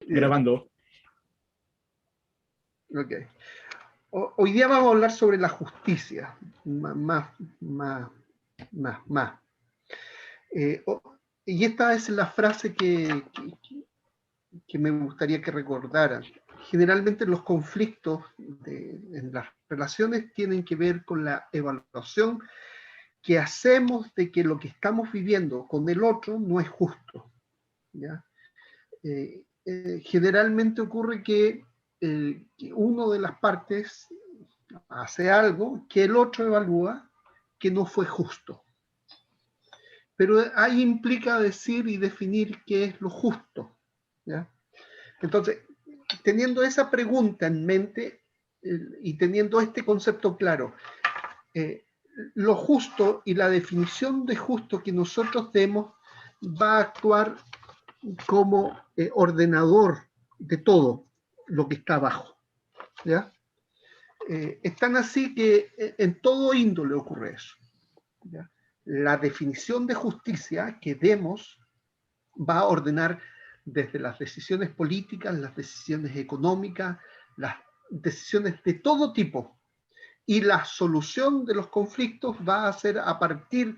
Grabando. Ok. Hoy día vamos a hablar sobre la justicia. Más. Y esta es la frase que me gustaría que recordaran. Generalmente los conflictos en las relaciones tienen que ver con la evaluación que hacemos de que lo que estamos viviendo con el otro no es justo, ¿ya? Generalmente ocurre que uno de las partes hace algo que el otro evalúa que no fue justo. Pero ahí implica decir y definir qué es lo justo, ¿ya? Entonces, teniendo esa pregunta en mente y teniendo este concepto claro, lo justo y la definición de justo que nosotros demos va a actuar como ordenador de todo lo que está abajo, ¿ya? Es tan así que en todo índole ocurre eso, ¿ya? La definición de justicia que demos va a ordenar desde las decisiones políticas, las decisiones económicas, las decisiones de todo tipo. Y la solución de los conflictos va a ser a partir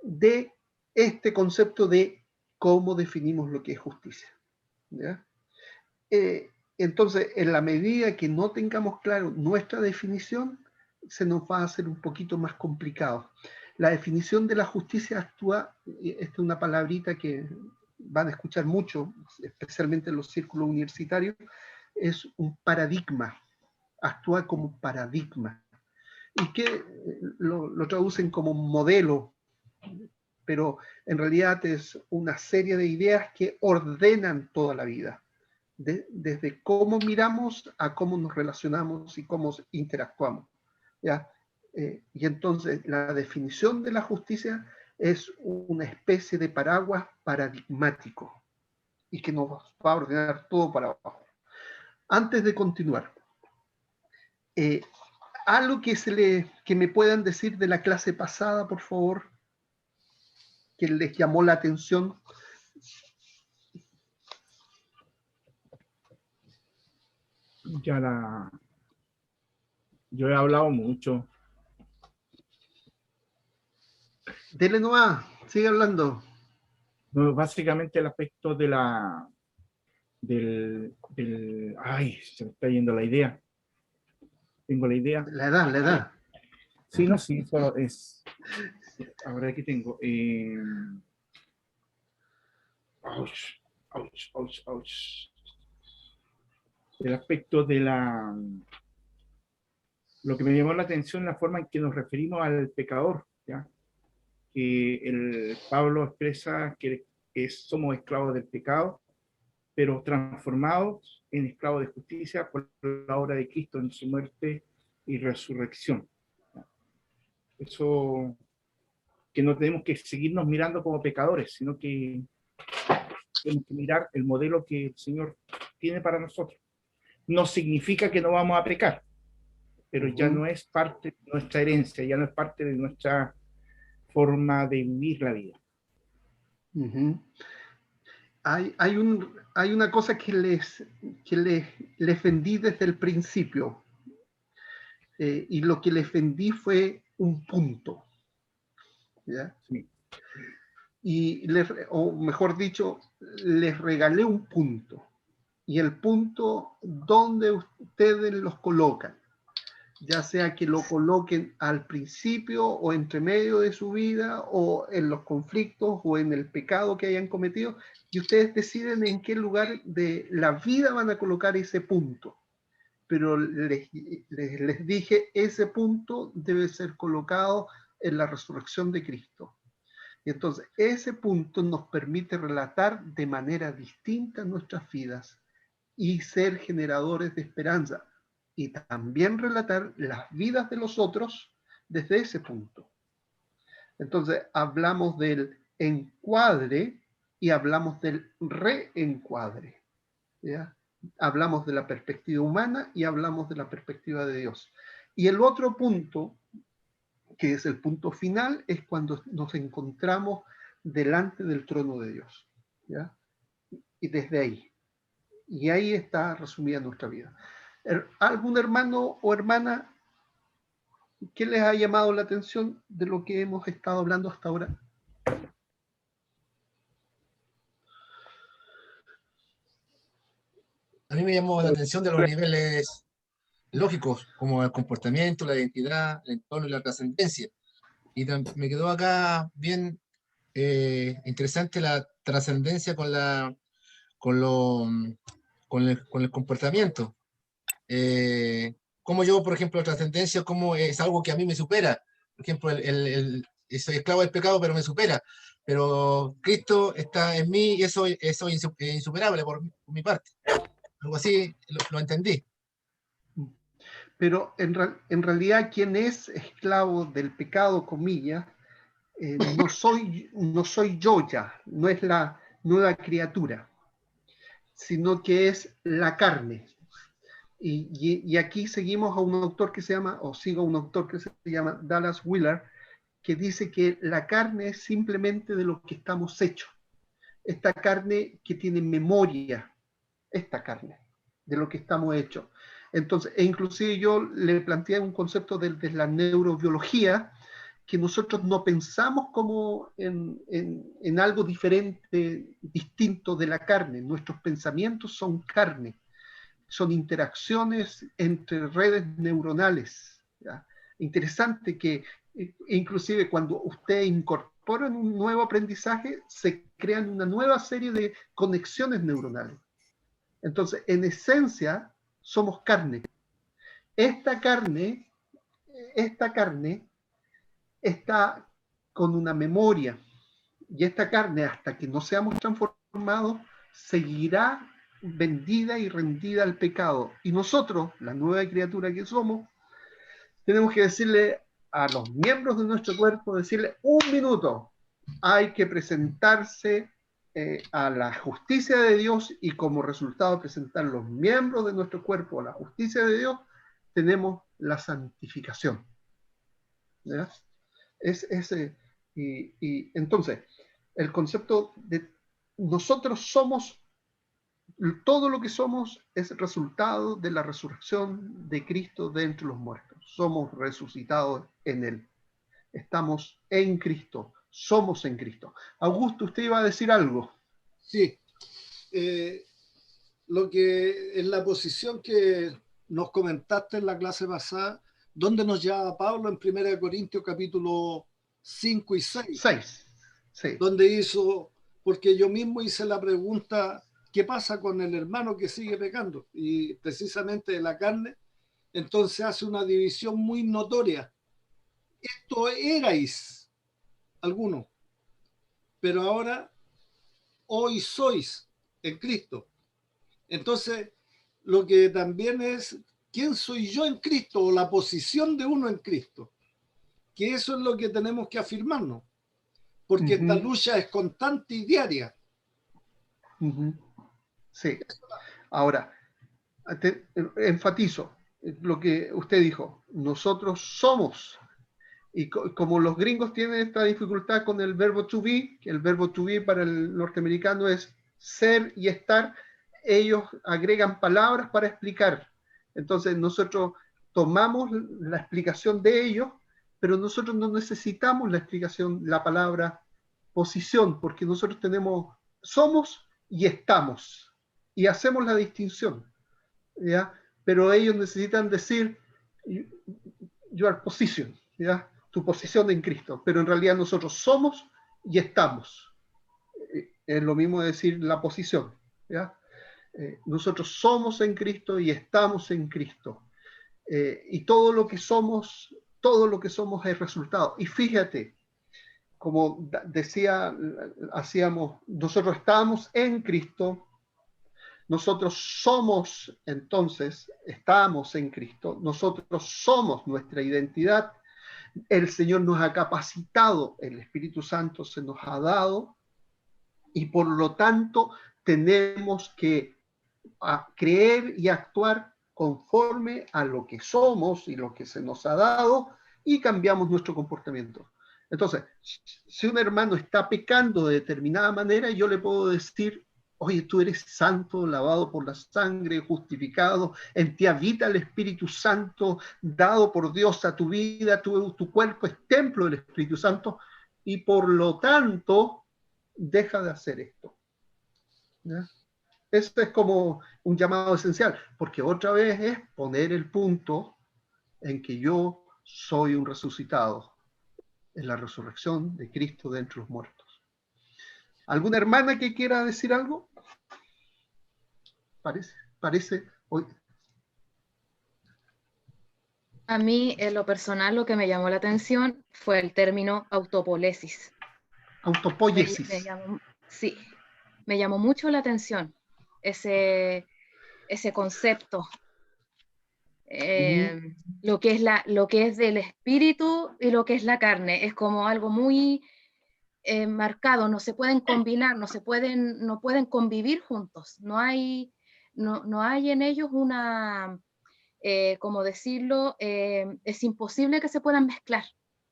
de este concepto de cómo definimos lo que es justicia, ¿ya? Entonces, en la medida que no tengamos claro nuestra definición, se nos va a hacer un poquito más complicado. La definición de la justicia actúa, esta es una palabrita que van a escuchar mucho, especialmente en los círculos universitarios, es un paradigma, actúa como paradigma, y que lo traducen como modelo, pero en realidad es una serie de ideas que ordenan toda la vida. Desde cómo miramos a cómo nos relacionamos y cómo interactuamos, ¿ya? Y entonces la definición de la justicia es una especie de paraguas paradigmático y que nos va a ordenar todo para abajo. Antes de continuar, algo que me puedan decir de la clase pasada, por favor, que les llamó la atención. Yo he hablado mucho. Dele nomás, sigue hablando. No, básicamente el aspecto de ay, se me está yendo la idea. Tengo la idea. La edad. Sí, no, sí, solo es. Ahora que tengo. Ouch, ouch, ouch, ouch. El aspecto de lo que me llamó la atención, la forma en que nos referimos al pecador, ¿ya? Que Pablo expresa que somos esclavos del pecado, pero transformados en esclavos de justicia por la obra de Cristo en su muerte y resurrección. Eso, que no tenemos que seguirnos mirando como pecadores, sino que tenemos que mirar el modelo que el Señor tiene para nosotros. No significa que no vamos a pecar, pero ya no es parte de nuestra herencia, ya no es parte de nuestra forma de vivir la vida. Hay una cosa que les vendí desde el principio, y lo que les vendí fue un punto, ¿ya? Sí. O mejor dicho, les regalé un punto, y el punto donde ustedes los colocan, ya sea que lo coloquen al principio o entre medio de su vida, o en los conflictos o en el pecado que hayan cometido, y ustedes deciden en qué lugar de la vida van a colocar ese punto. Pero les dije, ese punto debe ser colocado en la resurrección de Cristo. Y entonces ese punto nos permite relatar de manera distinta nuestras vidas y ser generadores de esperanza, y también relatar las vidas de los otros desde ese punto. Entonces hablamos del encuadre y hablamos del reencuadre, ¿ya? Hablamos de la perspectiva humana y hablamos de la perspectiva de Dios. Y el otro punto, que es el punto final, es cuando nos encontramos delante del trono de Dios, ¿ya? Y desde ahí. Y ahí está resumida nuestra vida. ¿Algún hermano o hermana que les ha llamado la atención de lo que hemos estado hablando hasta ahora? A mí me llamó la atención de los niveles lógicos, como el comportamiento, la identidad, el entorno y la trascendencia. Y me quedó acá bien interesante la trascendencia con, lo, con el comportamiento. Como yo, por ejemplo, la trascendencia, como es algo que a mí me supera. Por ejemplo, soy esclavo del pecado, pero me supera. Pero Cristo está en mí y eso es insuperable por mi parte. Algo así lo entendí. Pero en realidad quien es esclavo del pecado, comillas, no soy yo ya, no es la nueva criatura, sino que es la carne. Y aquí seguimos a un autor que se llama, o sigo a un autor que se llama Dallas Willard, que dice que la carne es simplemente de lo que estamos hechos. Esta carne que tiene memoria, esta carne, de lo que estamos hechos. Entonces, e inclusive yo le planteé un concepto de la neurobiología, que nosotros no pensamos como en algo diferente, distinto de la carne. Nuestros pensamientos son carne, son interacciones entre redes neuronales. ¿Ya? Interesante que inclusive cuando usted incorpora un nuevo aprendizaje, se crean una nueva serie de conexiones neuronales. Entonces, en esencia, somos carne. Esta carne está con una memoria, y esta carne, hasta que no seamos transformados, seguirá vendida y rendida al pecado. Y nosotros, la nueva criatura que somos, tenemos que decirle a los miembros de nuestro cuerpo, decirle: un minuto, hay que presentarse a la justicia de Dios, y como resultado de presentar los miembros de nuestro cuerpo a la justicia de Dios, tenemos la santificación. ¿Ya? Y entonces, el concepto de nosotros somos, todo lo que somos es resultado de la resurrección de Cristo de entre los muertos. Somos resucitados en Él. Estamos en Cristo. Somos en Cristo. Augusto, usted iba a decir algo. Sí. Lo que en la posición que nos comentaste en la clase pasada, ¿dónde nos lleva Pablo? En 1 Corintios capítulo 5 y 6. 6. Sí. Donde hizo, porque yo mismo hice la pregunta, ¿qué pasa con el hermano que sigue pecando? Y precisamente de la carne, entonces hace una división muy notoria. Esto erais algunos, pero ahora hoy sois en Cristo. Entonces, lo que también es, ¿quién soy yo en Cristo? O la posición de uno en Cristo. Que eso es lo que tenemos que afirmarnos. Porque esta lucha es constante y diaria. Sí. Ahora, enfatizo lo que usted dijo. Nosotros somos. Y como los gringos tienen esta dificultad con el verbo to be, que el verbo to be para el norteamericano es ser y estar, ellos agregan palabras para explicar. Entonces nosotros tomamos la explicación de ellos, pero nosotros no necesitamos la explicación, la palabra posición, porque nosotros somos y estamos, y hacemos la distinción, ¿ya? Pero ellos necesitan decir your position, ¿ya? Tu posición en Cristo, pero en realidad nosotros somos y estamos. Es lo mismo decir la posición, ¿ya? Nosotros somos en Cristo y estamos en Cristo. Y todo lo que somos es resultado. Y fíjate, como decía, nosotros estamos en Cristo, nosotros somos, entonces, estamos en Cristo, nosotros somos nuestra identidad, el Señor nos ha capacitado, el Espíritu Santo se nos ha dado, y por lo tanto tenemos que creer y actuar conforme a lo que somos y lo que se nos ha dado, y cambiamos nuestro comportamiento. Entonces, si un hermano está pecando de determinada manera, yo le puedo decir: oye, tú eres santo, lavado por la sangre, justificado, en ti habita el Espíritu Santo, dado por Dios a tu vida, tu cuerpo es templo del Espíritu Santo, y por lo tanto, deja de hacer esto. ¿Ya? Esto es como un llamado esencial, porque otra vez es poner el punto en que yo soy un resucitado en la resurrección de Cristo de entre los muertos. ¿Alguna hermana que quiera decir algo? Parece. Hoy. A mí, en lo personal, lo que me llamó la atención fue el término autopoiesis. Autopoiesis. Sí, me llamó mucho la atención ese concepto. Lo que es del espíritu y lo que es la carne. Es como algo muy marcado, no se pueden combinar, no pueden convivir juntos. No hay en ellos una, como decirlo, es imposible que se puedan mezclar.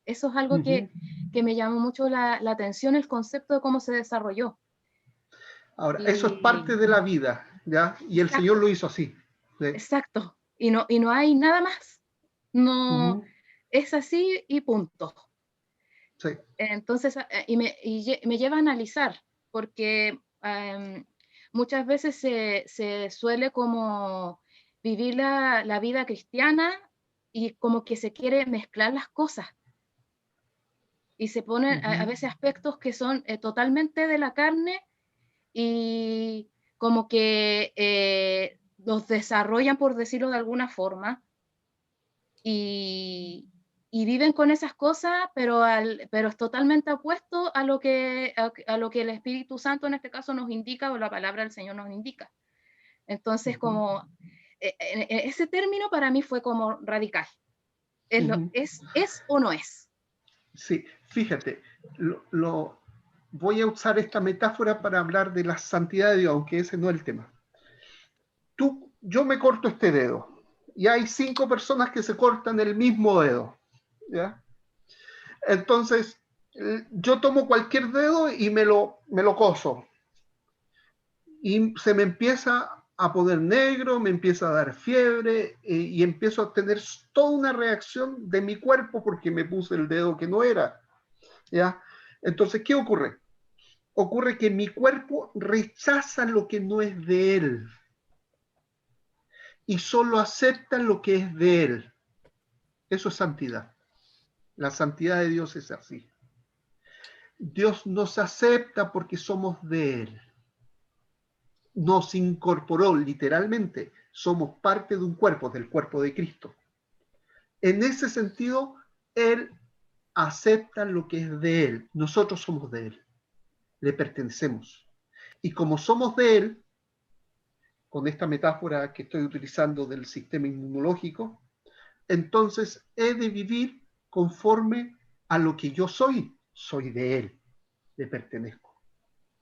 Eso es algo que me llamó mucho la atención, el concepto de cómo se desarrolló. Ahora, eso es parte de la vida, ¿ya? Y el Señor lo hizo así. ¿Sí? Exacto. Y no hay nada más. No, es así y punto. Sí. Entonces, me lleva a analizar, porque muchas veces se suele como vivir la vida cristiana y como que se quiere mezclar las cosas. Y se ponen a veces aspectos que son totalmente de la carne y como que los desarrollan, por decirlo de alguna forma, y viven con esas cosas, pero es totalmente opuesto a lo que el Espíritu Santo en este caso nos indica, o la palabra del Señor nos indica. Entonces, como ese término para mí fue como radical. ¿Es o no es? Sí, fíjate, voy a usar esta metáfora para hablar de la santidad de Dios, aunque ese no es el tema. Yo me corto este dedo y hay 5 personas que se cortan el mismo dedo, ¿ya? Entonces, yo tomo cualquier dedo y me lo coso. Y se me empieza a poner negro, me empieza a dar fiebre y empiezo a tener toda una reacción de mi cuerpo porque me puse el dedo que no era, ¿ya? Entonces, ¿qué ocurre? Ocurre que mi cuerpo rechaza lo que no es de él y solo acepta lo que es de él. Eso es santidad. La santidad de Dios es así. Dios nos acepta porque somos de él. Nos incorporó literalmente. Somos parte de un cuerpo, del cuerpo de Cristo. En ese sentido, él acepta lo que es de él. Nosotros somos de él. Le pertenecemos. Y como somos de él, con esta metáfora que estoy utilizando del sistema inmunológico, entonces he de vivir conforme a lo que yo soy. Soy de él, le pertenezco.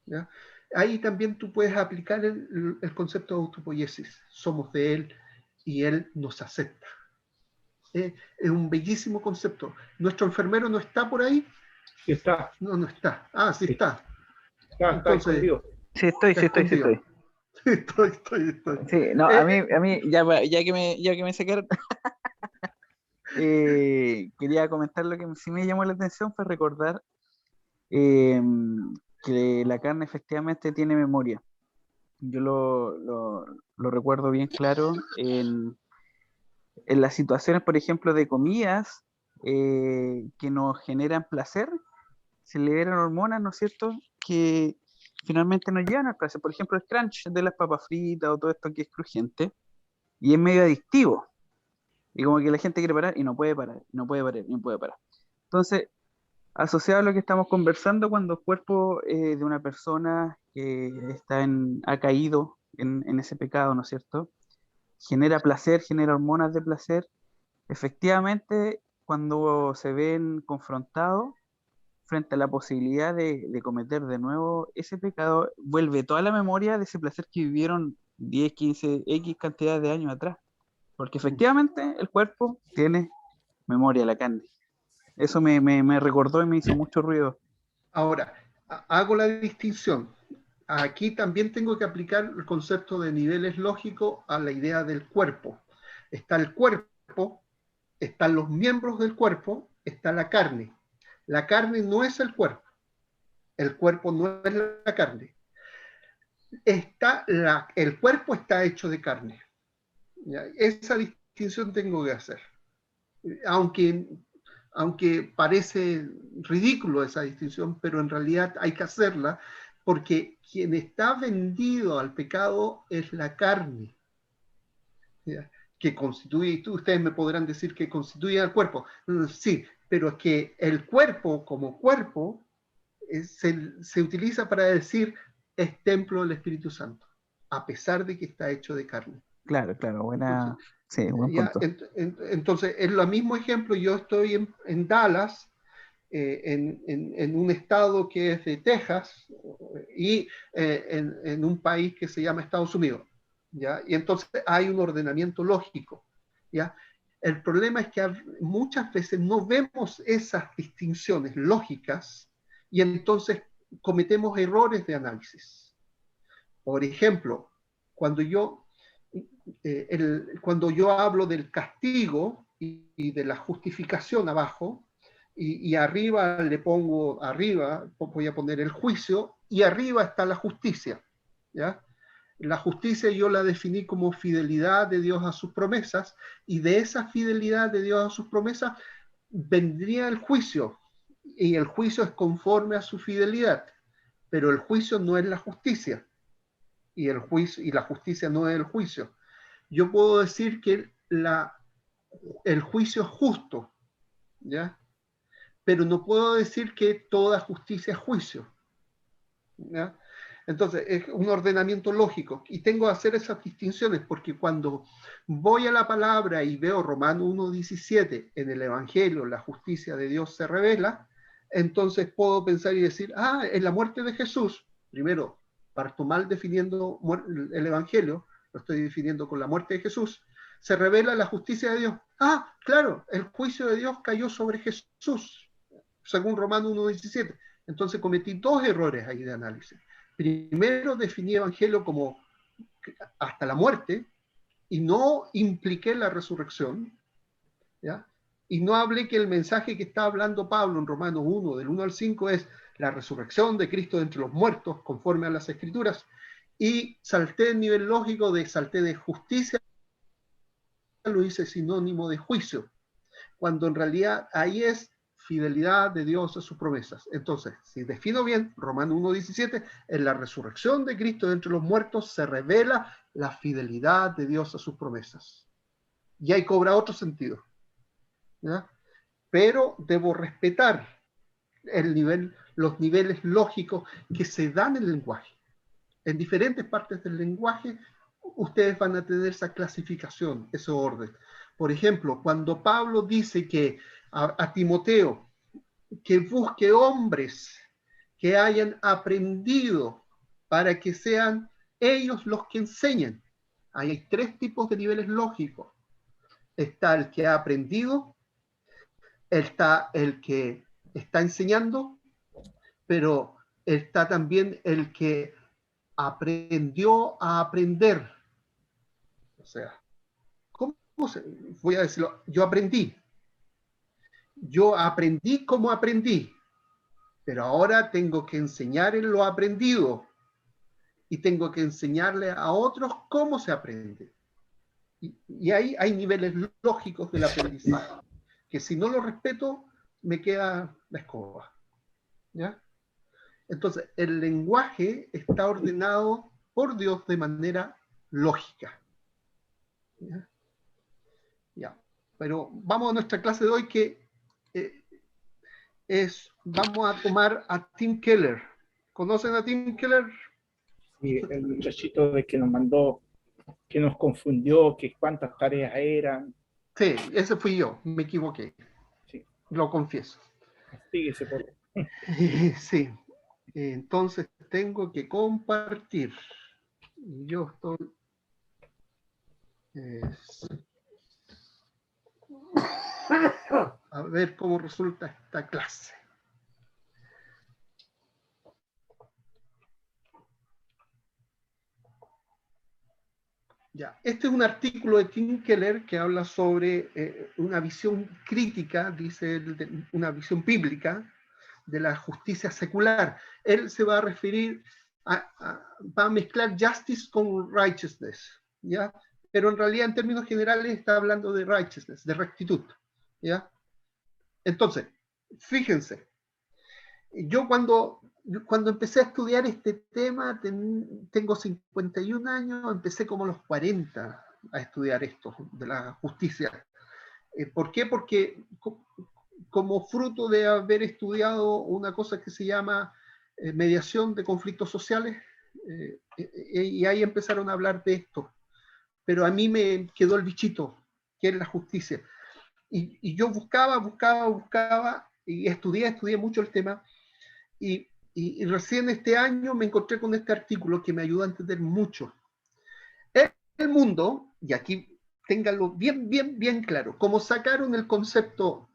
¿Ya? Ahí también tú puedes aplicar el concepto de autopoiesis. Somos de él y él nos acepta. Es un bellísimo concepto. ¿Nuestro enfermero no está por ahí? Sí está. No está. Ah, sí está. Está escondido. Sí estoy. Estoy. Sí, no, a mí ya que me sacaron, quería comentar lo que sí me llamó la atención fue recordar que la carne efectivamente tiene memoria. Yo lo recuerdo bien claro en las situaciones, por ejemplo, de comidas que nos generan placer, se liberan hormonas, ¿no es cierto?, que finalmente nos llevan al placer. Por ejemplo, el crunch de las papas fritas o todo esto que es crujiente y es medio adictivo. Y como que la gente quiere parar y no puede parar, no puede parar, no puede parar. Entonces, asociado a lo que estamos conversando, cuando el cuerpo de una persona que ha caído en ese pecado, ¿no es cierto?, genera placer, genera hormonas de placer, efectivamente, cuando se ven confrontados frente a la posibilidad de cometer de nuevo ese pecado, vuelve toda la memoria de ese placer que vivieron 10, 15, X cantidad de años atrás. Porque efectivamente el cuerpo tiene memoria, la carne. Eso me recordó y me hizo mucho ruido. Ahora, hago la distinción. aquí también tengo que aplicar el concepto de niveles lógicos a la idea del cuerpo. Está el cuerpo, están los miembros del cuerpo, está la carne. La carne no es el cuerpo no es la carne. El cuerpo está hecho de carne. ¿Ya? Esa distinción tengo que hacer. Aunque parece ridículo esa distinción, pero en realidad hay que hacerla, porque quien está vendido al pecado es la carne, ¿ya? Que constituye, y ustedes me podrán decir que constituye al cuerpo. Sí, pero es que el cuerpo como cuerpo se utiliza para decir es templo del Espíritu Santo, a pesar de que está hecho de carne. Claro, claro, buena, sí, buen Ya, punto. entonces, es lo mismo ejemplo, yo estoy en Dallas, en un estado que es de Texas, y en un país que se llama Estados Unidos, ¿ya? Y entonces hay un ordenamiento lógico, ¿ya? El problema es que muchas veces no vemos esas distinciones lógicas y entonces cometemos errores de análisis. Por ejemplo, cuando yo hablo del castigo y de la justificación abajo, y arriba le pongo, arriba voy a poner el juicio, y arriba está la justicia, ¿ya? La justicia yo la definí como fidelidad de Dios a sus promesas, y de esa fidelidad de Dios a sus promesas vendría el juicio, y el juicio es conforme a su fidelidad, pero el juicio no es la justicia, y la justicia no es el juicio. Yo puedo decir que el juicio es justo, ¿ya? Pero no puedo decir que toda justicia es juicio, ¿ya? Entonces, es un ordenamiento lógico, y tengo que hacer esas distinciones, porque cuando voy a la palabra y veo Romanos 1:17, en el Evangelio la justicia de Dios se revela, entonces puedo pensar y decir, en la muerte de Jesús, primero, parto mal definiendo el Evangelio, lo estoy definiendo con la muerte de Jesús, se revela la justicia de Dios. Claro, el juicio de Dios cayó sobre Jesús, según Romanos 1:17. Entonces cometí dos errores ahí de análisis. Primero definí Evangelio como hasta la muerte y no impliqué la resurrección, ¿ya? Y no hablé que el mensaje que está hablando Pablo en Romanos 1, del 1 al 5, es la resurrección de Cristo de entre los muertos, conforme a las Escrituras, y salté el nivel lógico salté de justicia, lo hice sinónimo de juicio, cuando en realidad ahí es fidelidad de Dios a sus promesas. Entonces, si defino bien, Romanos 1:17, en la resurrección de Cristo de entre los muertos se revela la fidelidad de Dios a sus promesas. Y ahí cobra otro sentido, ¿ya? Pero debo respetar los niveles lógicos que se dan en el lenguaje. En diferentes partes del lenguaje, ustedes van a tener esa clasificación, ese orden. Por ejemplo, cuando Pablo dice que a Timoteo que busque hombres que hayan aprendido para que sean ellos los que enseñen. Ahí hay tres tipos de niveles lógicos. Está el que ha aprendido, está el que está enseñando, pero está también el que aprendió a aprender. O sea, voy a decirlo, yo aprendí como aprendí, pero ahora tengo que enseñar en lo aprendido y tengo que enseñarle a otros cómo se aprende. Y ahí hay niveles lógicos del aprendizaje, que si no lo respeto, me queda la escoba, ¿ya? Entonces, el lenguaje está ordenado por Dios de manera lógica, ¿ya? Ya. Pero vamos a nuestra clase de hoy, que vamos a tomar a Tim Keller. ¿Conocen a Tim Keller? Sí, el muchachito de que nos mandó, que nos confundió, que cuántas tareas eran. Sí, ese fui yo, me equivoqué. Sí. Lo confieso. Síguese, por favor. Sí, entonces tengo que compartir. Yo estoy... a ver cómo resulta esta clase. Ya. Este es un artículo de Tim Keller que habla sobre una visión crítica, dice él, una visión bíblica de la justicia secular. Él se va a referir va a mezclar justice con righteousness, ¿ya? Pero en realidad en términos generales está hablando de righteousness, de rectitud, ¿ya? Entonces, fíjense, yo cuando empecé a estudiar este tema, tengo 51 años, empecé como a los 40 a estudiar esto de la justicia. ¿Por qué? Porque como fruto de haber estudiado una cosa que se llama mediación de conflictos sociales, y ahí empezaron a hablar de esto. Pero a mí me quedó el bichito, que es la justicia. Y yo buscaba, y estudié mucho el tema, y recién este año me encontré con este artículo que me ayudó a entender mucho. El mundo, y aquí ténganlo bien claro, como sacaron el concepto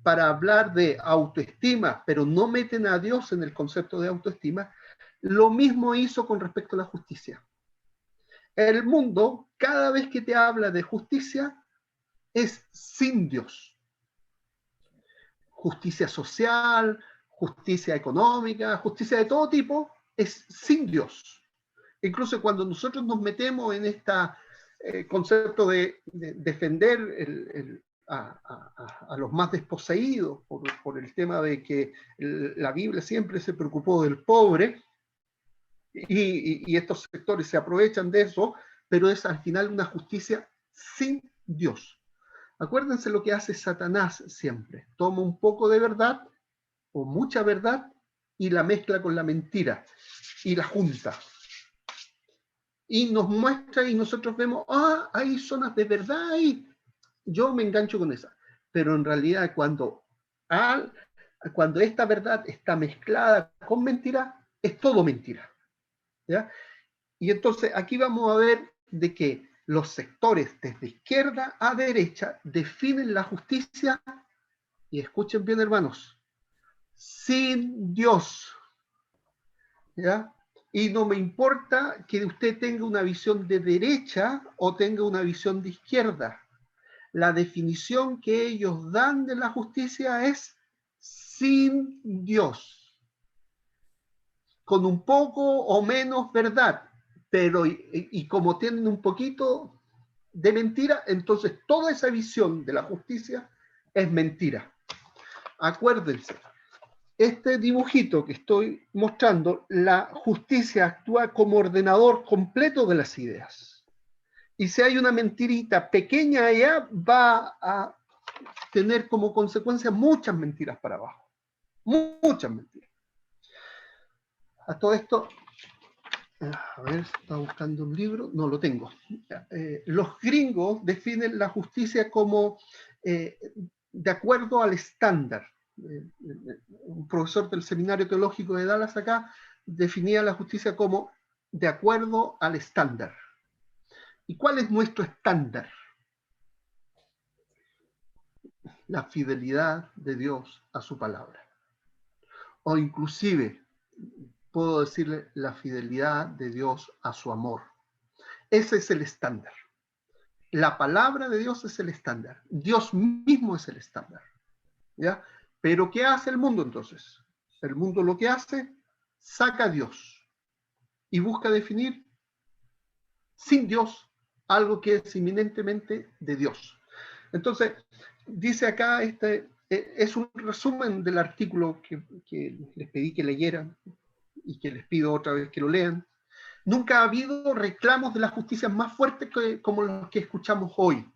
para hablar de autoestima, pero no meten a Dios en el concepto de autoestima, lo mismo hizo con respecto a la justicia. El mundo, cada vez que te habla de justicia, es sin Dios. Justicia social, justicia económica, justicia de todo tipo, es sin Dios. Incluso cuando nosotros nos metemos en este concepto de defender a los más desposeídos por el tema de que la Biblia siempre se preocupó del pobre, y estos sectores se aprovechan de eso, pero es al final una justicia sin Dios. Acuérdense lo que hace Satanás siempre. Toma un poco de verdad, o mucha verdad, y la mezcla con la mentira, y la junta. Y nos muestra, y nosotros vemos, hay zonas de verdad, y yo me engancho con esa. Pero en realidad cuando esta verdad está mezclada con mentira, es todo mentira, ¿ya? Y entonces aquí vamos a ver de que los sectores desde izquierda a derecha definen la justicia, y escuchen bien, hermanos, sin Dios, ¿ya? Y no me importa que usted tenga una visión de derecha o tenga una visión de izquierda. La definición que ellos dan de la justicia es sin Dios, con un poco o menos verdad, pero y como tienen un poquito de mentira, entonces toda esa visión de la justicia es mentira. Acuérdense, este dibujito que estoy mostrando, la justicia actúa como ordenador completo de las ideas. Y si hay una mentirita pequeña allá, va a tener como consecuencia muchas mentiras para abajo. Muchas mentiras. A todo esto, a ver, estaba buscando un libro, no lo tengo. Los gringos definen la justicia como de acuerdo al estándar. Un profesor del Seminario Teológico de Dallas acá definía la justicia como de acuerdo al estándar. ¿Y cuál es nuestro estándar? La fidelidad de Dios a su palabra. O inclusive, puedo decirle, la fidelidad de Dios a su amor. Ese es el estándar. La palabra de Dios es el estándar. Dios mismo es el estándar, ¿ya? Pero ¿qué hace el mundo entonces? El mundo lo que hace, saca a Dios y busca definir sin Dios algo que es eminentemente de Dios. Entonces, dice acá, es un resumen del artículo que les pedí que leyeran y que les pido otra vez que lo lean. Nunca ha habido reclamos de la justicia más fuertes como los que escuchamos hoy.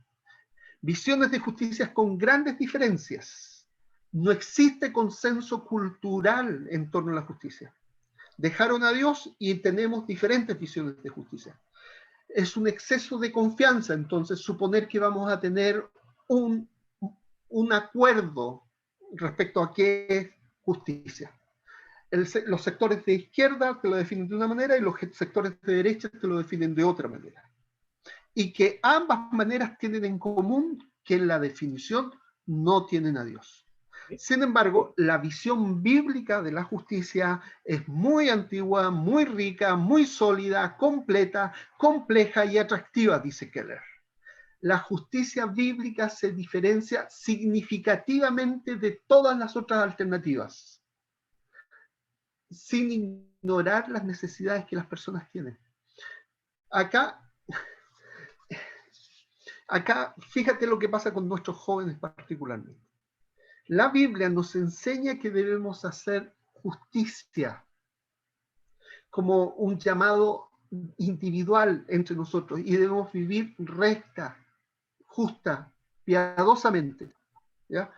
Visiones de justicia con grandes diferencias. No existe consenso cultural en torno a la justicia. Dejaron a Dios y tenemos diferentes visiones de justicia. Es un exceso de confianza, entonces, suponer que vamos a tener un acuerdo respecto a qué es justicia. Los sectores de izquierda te lo definen de una manera y los sectores de derecha te lo definen de otra manera. Y que ambas maneras tienen en común que en la definición no tienen a Dios. Sin embargo, la visión bíblica de la justicia es muy antigua, muy rica, muy sólida, completa, compleja y atractiva, dice Keller. La justicia bíblica se diferencia significativamente de todas las otras alternativas, sin ignorar las necesidades que las personas tienen. Acá, fíjate lo que pasa con nuestros jóvenes particularmente. La Biblia nos enseña que debemos hacer justicia como un llamado individual entre nosotros y debemos vivir recta, justa, piadosamente, ¿ya?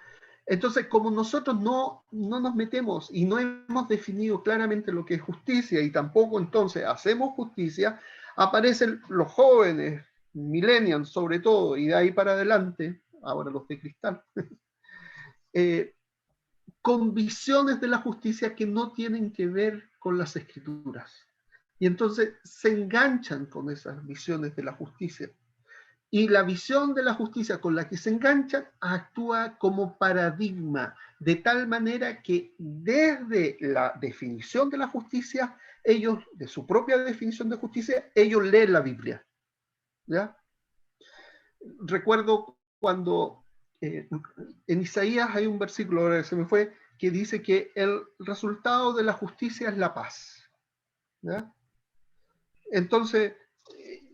Entonces, como nosotros no nos metemos y no hemos definido claramente lo que es justicia y tampoco entonces hacemos justicia, aparecen los jóvenes, millennials sobre todo, y de ahí para adelante, ahora los de cristal, con visiones de la justicia que no tienen que ver con las escrituras. Y entonces se enganchan con esas visiones de la justicia. Y la visión de la justicia con la que se enganchan actúa como paradigma, de tal manera que desde la definición de la justicia, ellos, de su propia definición de justicia, ellos leen la Biblia. ¿Ya? Recuerdo cuando en Isaías hay un versículo, ahora se me fue, que dice que el resultado de la justicia es la paz. ¿Ya? Entonces,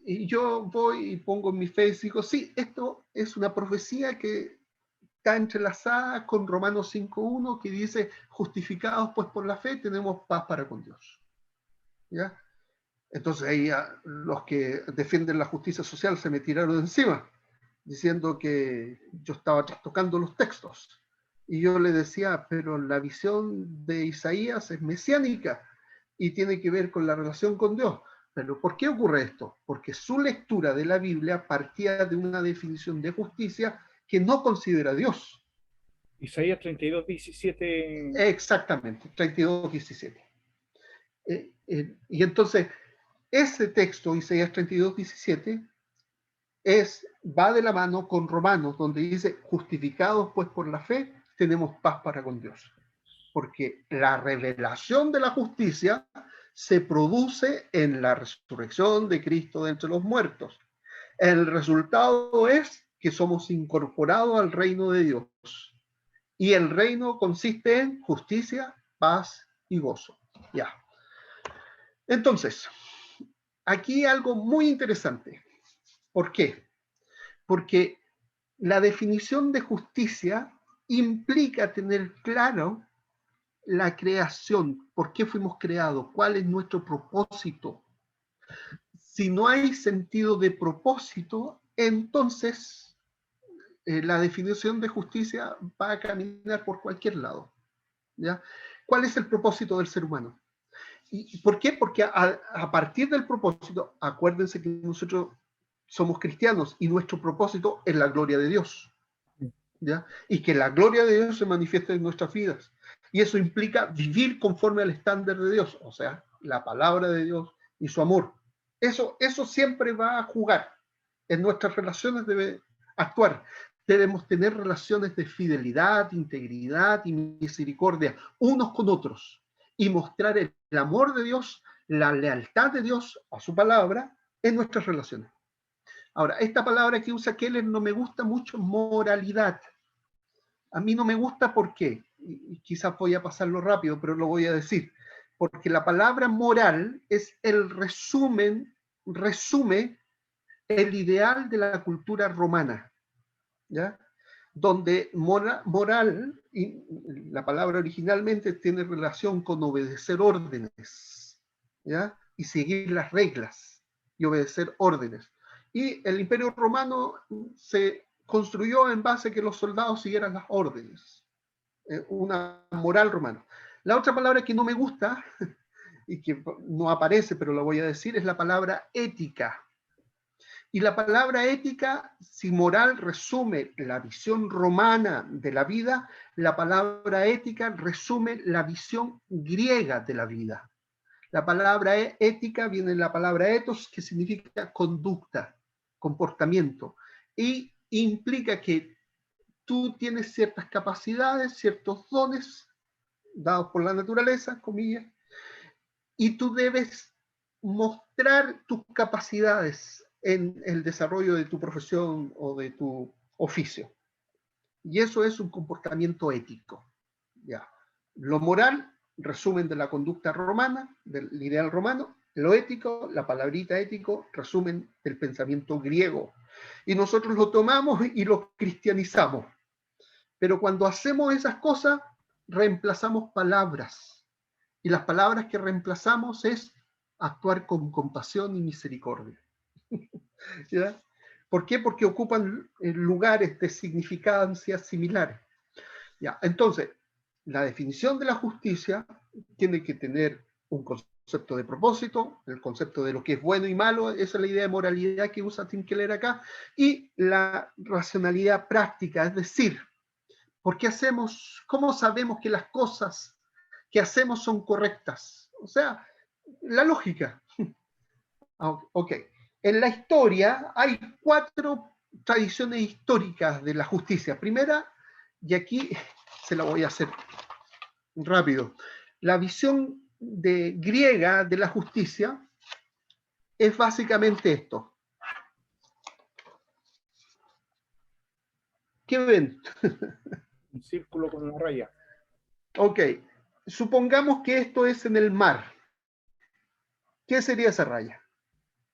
y yo voy y pongo en mi fe y digo, sí, esto es una profecía que está entrelazada con Romanos 5.1, que dice, justificados pues por la fe, tenemos paz para con Dios. ¿Ya? Entonces ahí los que defienden la justicia social se me tiraron encima, diciendo que yo estaba trastocando los textos. Y yo le decía, pero la visión de Isaías es mesiánica y tiene que ver con la relación con Dios. Pero ¿por qué ocurre esto? Porque su lectura de la Biblia partía de una definición de justicia que no considera a Dios. Isaías 32:17. Exactamente, 32:17. Y entonces, ese texto, Isaías 32:17, va de la mano con Romanos, donde dice, justificados pues por la fe, tenemos paz para con Dios. Porque la revelación de la justicia se produce en la resurrección de Cristo de entre los muertos. El resultado es que somos incorporados al reino de Dios. Y el reino consiste en justicia, paz y gozo. Ya. Entonces, aquí algo muy interesante. ¿Por qué? Porque la definición de justicia implica tener claro la creación, por qué fuimos creados, cuál es nuestro propósito. Si no hay sentido de propósito, entonces la definición de justicia va a caminar por cualquier lado. ¿Ya? ¿Cuál es el propósito del ser humano? ¿Y por qué? Porque a partir del propósito, acuérdense que nosotros somos cristianos y nuestro propósito es la gloria de Dios. ¿Ya? Y que la gloria de Dios se manifieste en nuestras vidas. Y eso implica vivir conforme al estándar de Dios, o sea, la palabra de Dios y su amor. Eso siempre va a jugar. En nuestras relaciones debe actuar. Debemos tener relaciones de fidelidad, integridad y misericordia unos con otros y mostrar el amor de Dios, la lealtad de Dios a su palabra en nuestras relaciones. Ahora, esta palabra que usa Keller no me gusta mucho, moralidad. A mí no me gusta, ¿por qué? Y quizás voy a pasarlo rápido, pero lo voy a decir. Porque la palabra moral es el resume el ideal de la cultura romana, ¿ya? Donde moral, y la palabra originalmente tiene relación con obedecer órdenes, ¿ya? Y seguir las reglas y obedecer órdenes. Y el Imperio Romano se construyó en base a que los soldados siguieran las órdenes. Una moral romana. La otra palabra que no me gusta, y que no aparece, pero la voy a decir, es la palabra ética. Y la palabra ética, si moral resume la visión romana de la vida, la palabra ética resume la visión griega de la vida. La palabra ética viene de la palabra ethos, que significa conducta, comportamiento, y implica que tú tienes ciertas capacidades, ciertos dones dados por la naturaleza, comillas, y tú debes mostrar tus capacidades en el desarrollo de tu profesión o de tu oficio. Y eso es un comportamiento ético. Ya. Lo moral, resumen de la conducta romana, del ideal romano. Lo ético, la palabrita ético, resumen del pensamiento griego. Y nosotros lo tomamos y lo cristianizamos. Pero cuando hacemos esas cosas, reemplazamos palabras. Y las palabras que reemplazamos es actuar con compasión y misericordia. ¿Ya? ¿Por qué? Porque ocupan lugares de significancia similares. ¿Ya? Entonces, la definición de la justicia tiene que tener un concepto de propósito, el concepto de lo que es bueno y malo, esa es la idea de moralidad que usa Tim Keller acá, y la racionalidad práctica, es decir, ¿por qué hacemos, cómo sabemos que las cosas que hacemos son correctas? O sea, la lógica. Ok. En la historia hay 4 tradiciones históricas de la justicia. Primera, y aquí se la voy a hacer rápido. La visión griega de la justicia es básicamente esto. ¿Qué ven? Un círculo con una raya. Ok. Supongamos que esto es en el mar. ¿Qué sería esa raya?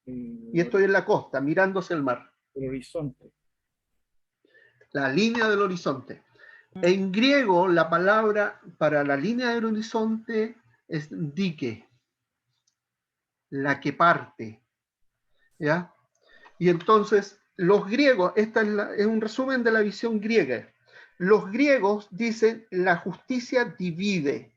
Y estoy en la costa, mirando hacia el mar. El horizonte. La línea del horizonte. En griego, la palabra para la línea del horizonte es dike, la que parte. ¿Ya? Y entonces, los griegos, esta es un resumen de la visión griega. Los griegos dicen la justicia divide.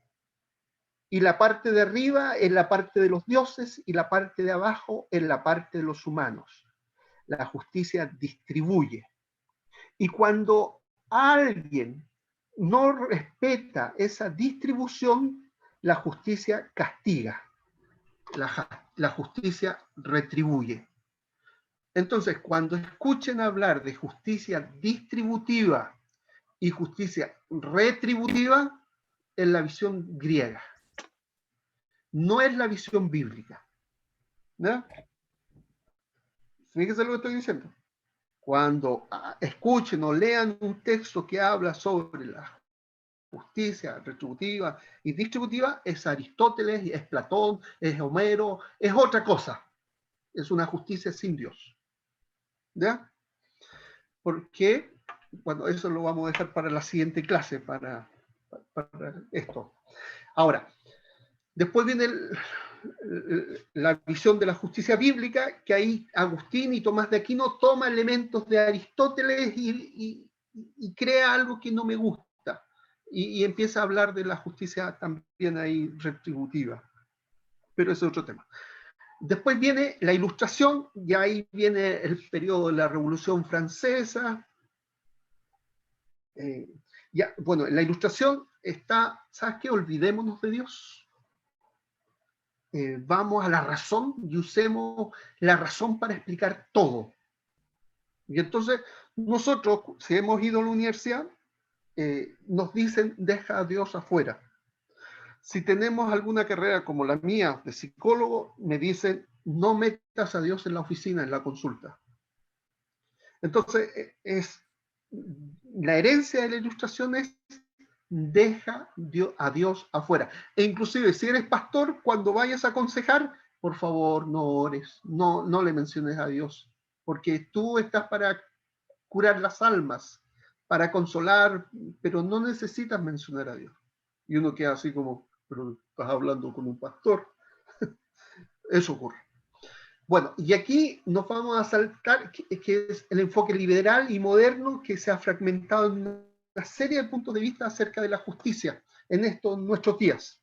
Y la parte de arriba es la parte de los dioses y la parte de abajo es la parte de los humanos. La justicia distribuye. Y cuando alguien no respeta esa distribución, la justicia castiga. La justicia retribuye. Entonces, cuando escuchen hablar de justicia distributiva y justicia retributiva, es la visión griega. No es la visión bíblica. ¿No? Fíjense lo que estoy diciendo. Cuando escuchen o lean un texto que habla sobre la justicia retributiva y distributiva, es Aristóteles, es Platón, es Homero, es otra cosa. Es una justicia sin Dios. ¿Ya? Porque, bueno, eso lo vamos a dejar para la siguiente clase, para esto. Ahora, después viene la visión de la justicia bíblica, que ahí Agustín y Tomás de Aquino toma elementos de Aristóteles y crea algo que no me gusta. Y empieza a hablar de la justicia también ahí retributiva. Pero ese es otro tema. Después viene la Ilustración, y ahí viene el periodo de la Revolución Francesa. Bueno, en la Ilustración está, ¿sabes qué? Olvidémonos de Dios. Vamos a la razón y usemos la razón para explicar todo. Y entonces, nosotros, si hemos ido a la universidad, nos dicen, deja a Dios afuera. Si tenemos alguna carrera como la mía de psicólogo, me dicen, no metas a Dios en la oficina, en la consulta. Entonces, la herencia de la Ilustración es, deja a Dios afuera. E inclusive, si eres pastor, cuando vayas a aconsejar, por favor, no ores, no le menciones a Dios, porque tú estás para curar las almas, para consolar, pero no necesitas mencionar a Dios. Y uno queda así como, pero estás hablando con un pastor. Eso ocurre. Bueno, y aquí nos vamos a saltar, que es el enfoque liberal y moderno que se ha fragmentado en una serie de puntos de vista acerca de la justicia en nuestros días.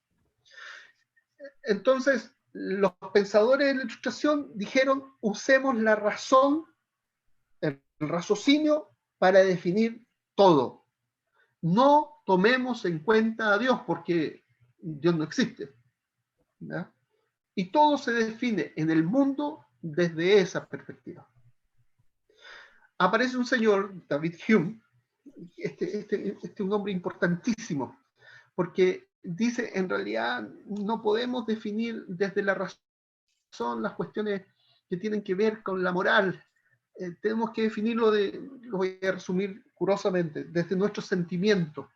Entonces, los pensadores de la Ilustración dijeron, usemos la razón, el raciocinio, para definir todo. No tomemos en cuenta a Dios, porque Dios no existe. ¿Ya? Y todo se define en el mundo desde esa perspectiva. Aparece un señor, David Hume, este es un hombre importantísimo, porque dice, en realidad no podemos definir desde la razón las cuestiones que tienen que ver con la moral. Tenemos que definirlo, lo voy a resumir curosamente, desde nuestro sentimiento,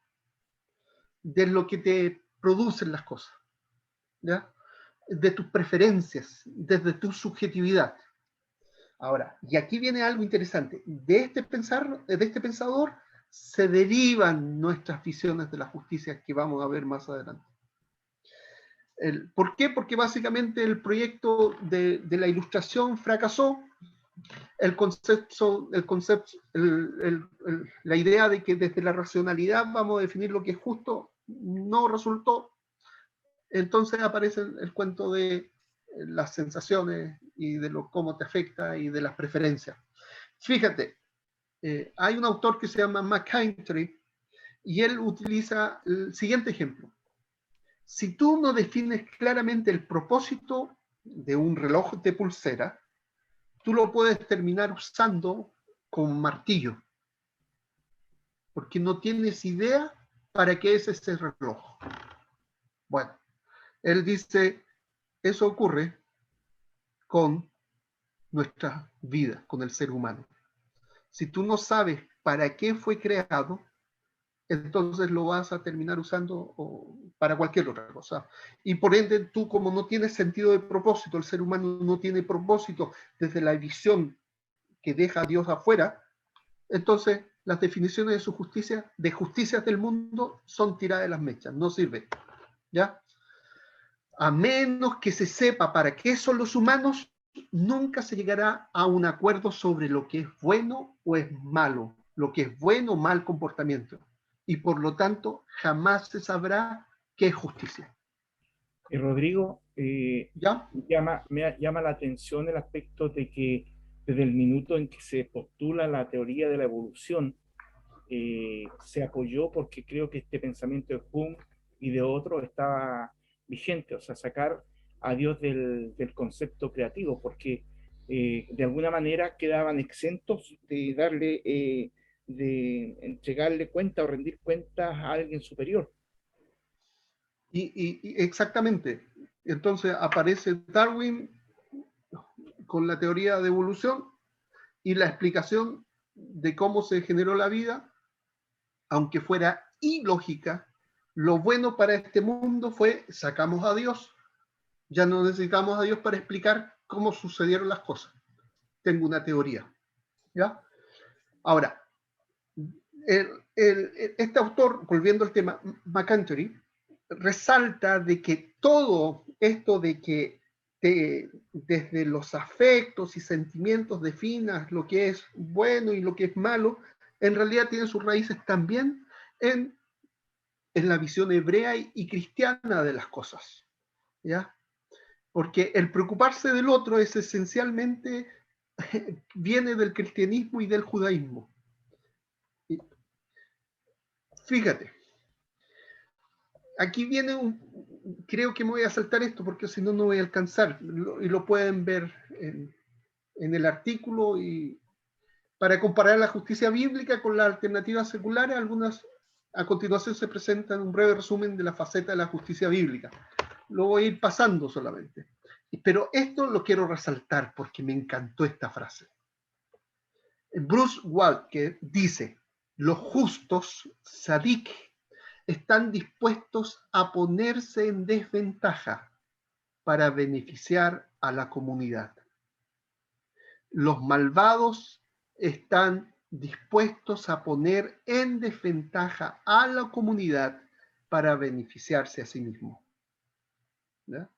de lo que te producen las cosas, ¿ya? De tus preferencias, desde tu subjetividad. Ahora, y aquí viene algo interesante, de este pensador se derivan nuestras visiones de la justicia que vamos a ver más adelante. ¿Por qué? Porque básicamente el proyecto de la ilustración fracasó, la idea de que desde la racionalidad vamos a definir lo que es justo no resultó. Entonces aparece el cuento de las sensaciones y de cómo te afecta y de las preferencias. Fíjate, hay un autor que se llama McIntyre y él utiliza el siguiente ejemplo. Si tú no defines claramente el propósito de un reloj de pulsera, tú lo puedes terminar usando con martillo, porque no tienes idea para qué es ese reloj. Bueno, él dice, eso ocurre con nuestra vida, con el ser humano. Si tú no sabes para qué fue creado, entonces lo vas a terminar usando para cualquier otra cosa. Y por ende, tú como no tienes sentido de propósito, el ser humano no tiene propósito desde la visión que deja a Dios afuera, entonces las definiciones de su justicia, de justicias del mundo, son tiradas de las mechas, no sirven. ¿Ya? A menos que se sepa para qué son los humanos, nunca se llegará a un acuerdo sobre lo que es bueno o es malo, lo que es bueno o mal comportamiento. Y por lo tanto, jamás se sabrá qué es justicia. Rodrigo, ¿Ya? me llama la atención el aspecto de que desde el minuto en que se postula la teoría de la evolución, se apoyó porque creo que este pensamiento de Hume y de otros estaba vigente, o sea, sacar a Dios del concepto creativo, porque de alguna manera quedaban exentos de de entregarle cuenta o rendir cuentas a alguien superior. Y exactamente. Entonces aparece Darwin con la teoría de evolución y la explicación de cómo se generó la vida, aunque fuera ilógica. Lo bueno para este mundo fue sacamos a Dios. Ya no necesitamos a Dios para explicar cómo sucedieron las cosas. Tengo una teoría. ¿Ya? Ahora, este autor, volviendo al tema, McIntyre, resalta de que todo esto de que desde los afectos y sentimientos definas lo que es bueno y lo que es malo, en realidad tiene sus raíces también en la visión hebrea y cristiana de las cosas. ¿Ya? Porque el preocuparse del otro es esencialmente, viene del cristianismo y del judaísmo. Fíjate, aquí viene creo que me voy a saltar esto porque si no, no voy a alcanzar, y lo pueden ver en el artículo, y para comparar la justicia bíblica con las alternativas seculares, algunas a continuación se presentan un breve resumen de la faceta de la justicia bíblica. Lo voy a ir pasando solamente. Pero esto lo quiero resaltar porque me encantó esta frase. Bruce Waltke dice, los justos, sadik, están dispuestos a ponerse en desventaja para beneficiar a la comunidad. Los malvados están dispuestos a poner en desventaja a la comunidad para beneficiarse a sí mismos. ¿Ya?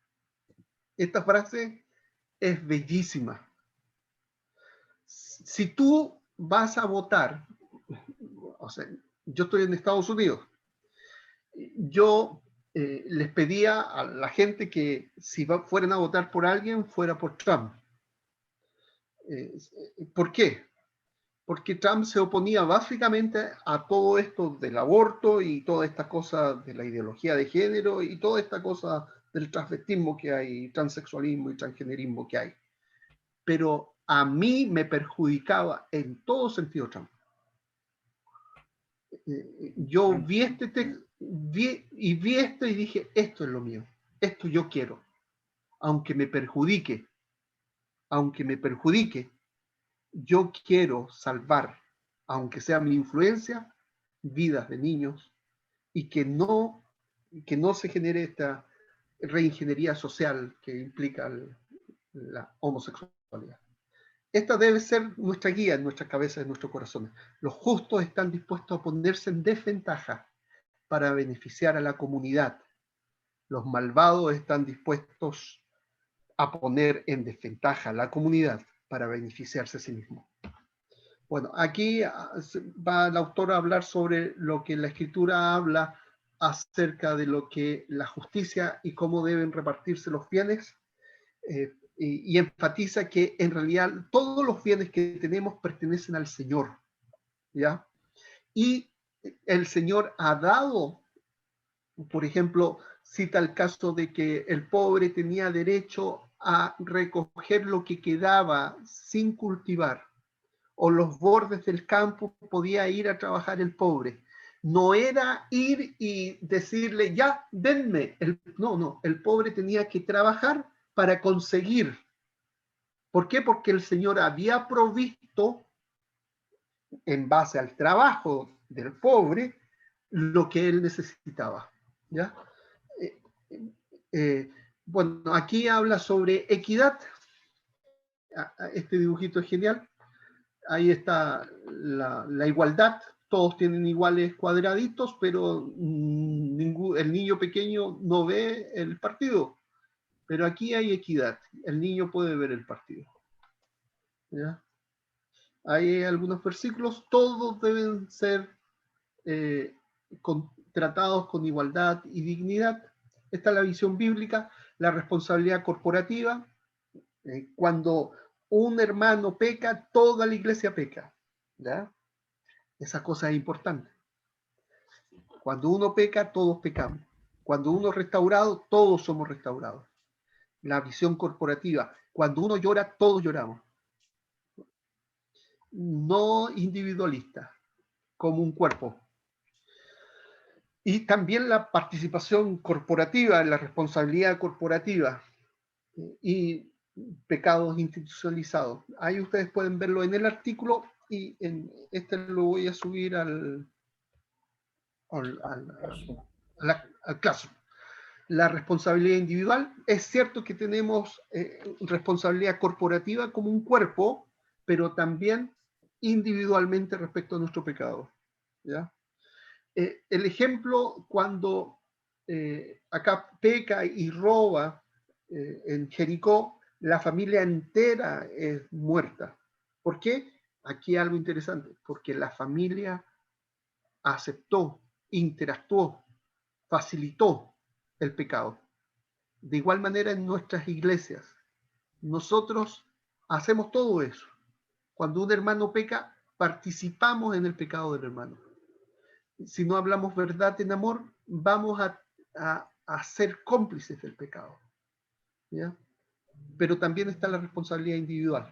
Esta frase es bellísima. Si tú vas a votar, o sea, yo estoy en Estados Unidos, yo les pedía a la gente que si fueran a votar por alguien, fuera por Trump. ¿Por qué? Porque Trump se oponía básicamente a todo esto del aborto y toda esta cosa de la ideología de género y toda esta cosa del transvestismo que hay, transexualismo y transgenerismo que hay. Pero a mí me perjudicaba en todo sentido Trump. Yo vi este texto, vi esto y dije, esto es lo mío, esto yo quiero, aunque me perjudique, yo quiero salvar, aunque sea mi influencia, vidas de niños, y que no se genere esta reingeniería social que implica la homosexualidad. Esta debe ser nuestra guía en nuestra cabeza, en nuestros corazones. Los justos están dispuestos a ponerse en desventaja para beneficiar a la comunidad. Los malvados están dispuestos a poner en desventaja a la comunidad para beneficiarse a sí mismos. Bueno, aquí va el autor a hablar sobre lo que la Escritura habla acerca de lo que la justicia y cómo deben repartirse los bienes, y enfatiza que en realidad todos los bienes que tenemos pertenecen al Señor, ¿ya? Y el Señor ha dado, por ejemplo, cita el caso de que el pobre tenía derecho a recoger lo que quedaba sin cultivar, o los bordes del campo podía ir a trabajar el pobre. No era ir y decirle, ya, denme. No, el pobre tenía que trabajar para conseguir. ¿Por qué? Porque el Señor había provisto, en base al trabajo del pobre, lo que él necesitaba. ¿Ya? Bueno, aquí habla sobre equidad. Este dibujito es genial. Ahí está la igualdad. Todos tienen iguales cuadraditos, pero el niño pequeño no ve el partido. Pero aquí hay equidad. El niño puede ver el partido. ¿Ya? Hay algunos versículos. Todos deben ser tratados con igualdad y dignidad. Esta es la visión bíblica. La responsabilidad corporativa. Cuando un hermano peca, toda la iglesia peca. ¿Ya? Esa cosa es importante. Cuando uno peca, todos pecamos. Cuando uno es restaurado, todos somos restaurados. La visión corporativa. Cuando uno llora, todos lloramos. No individualista, como un cuerpo. Y también la participación corporativa, la responsabilidad corporativa y pecados institucionalizados. Ahí ustedes pueden verlo en el artículo y en este lo voy a subir al caso. La responsabilidad individual. Es cierto que tenemos responsabilidad corporativa como un cuerpo, pero también individualmente respecto a nuestro pecado. ¿Ya? El ejemplo cuando acá peca y roba en Jericó, la familia entera es muerta. ¿Por qué? Aquí algo interesante, porque la familia aceptó, interactuó, facilitó el pecado. De igual manera en nuestras iglesias, nosotros hacemos todo eso. Cuando un hermano peca, participamos en el pecado del hermano. Si no hablamos verdad en amor, vamos a ser cómplices del pecado. ¿Ya? Pero también está la responsabilidad individual.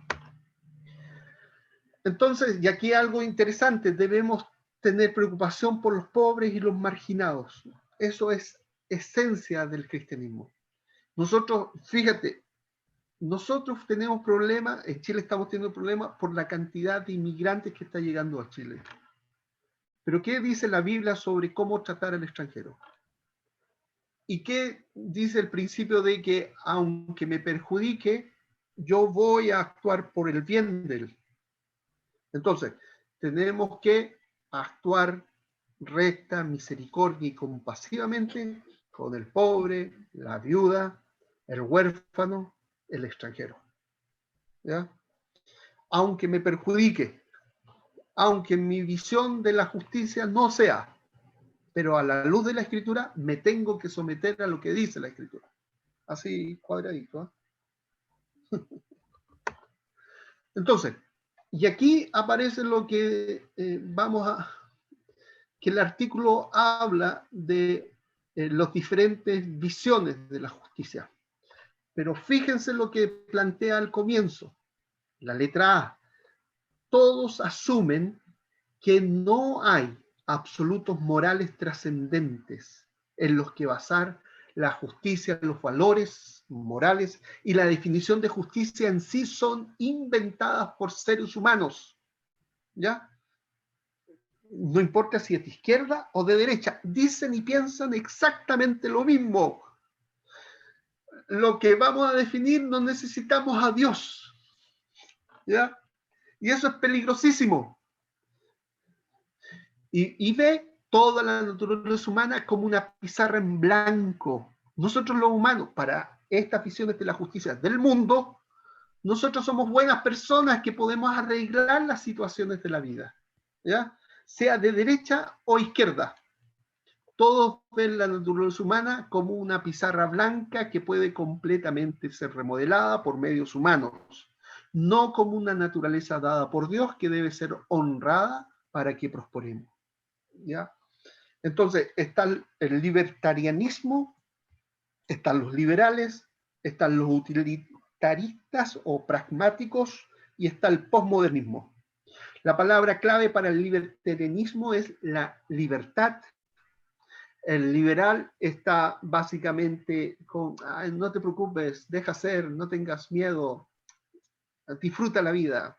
Entonces, y aquí algo interesante, debemos tener preocupación por los pobres y los marginados. Eso es esencia del cristianismo. Nosotros, fíjate, nosotros tenemos problemas, en Chile estamos teniendo problemas por la cantidad de inmigrantes que está llegando a Chile. Pero ¿qué dice la Biblia sobre cómo tratar al extranjero? ¿Y qué dice el principio de que aunque me perjudique, yo voy a actuar por el bien de él? Entonces, tenemos que actuar recta, misericordia y compasivamente con el pobre, la viuda, el huérfano, el extranjero. ¿Ya? Aunque me perjudique, aunque mi visión de la justicia no sea, pero a la luz de la Escritura me tengo que someter a lo que dice la Escritura. Así, cuadradito. Entonces, y aquí aparece lo que que el artículo habla de las diferentes visiones de la justicia. Pero fíjense lo que plantea al comienzo, la letra A. Todos asumen que no hay absolutos morales trascendentes en los que basar la justicia, los valores morales y la definición de justicia en sí son inventadas por seres humanos, ¿ya? No importa si es de izquierda o de derecha, dicen y piensan exactamente lo mismo. Lo que vamos a definir no necesitamos a Dios, ¿ya? Y eso es peligrosísimo. Y ve toda la naturaleza humana como una pizarra en blanco. Nosotros los humanos, para estas visiones de la justicia del mundo, nosotros somos buenas personas que podemos arreglar las situaciones de la vida, ¿ya? Sea de derecha o izquierda. Todos ven la naturaleza humana como una pizarra blanca que puede completamente ser remodelada por medios humanos, no como una naturaleza dada por Dios que debe ser honrada para que prosperemos, ¿ya? Entonces, está el libertarianismo, están los liberales, están los utilitaristas o pragmáticos y está el posmodernismo. La palabra clave para el libertarianismo es la libertad. El liberal está básicamente con, ay, no te preocupes, deja ser, no tengas miedo, disfruta la vida.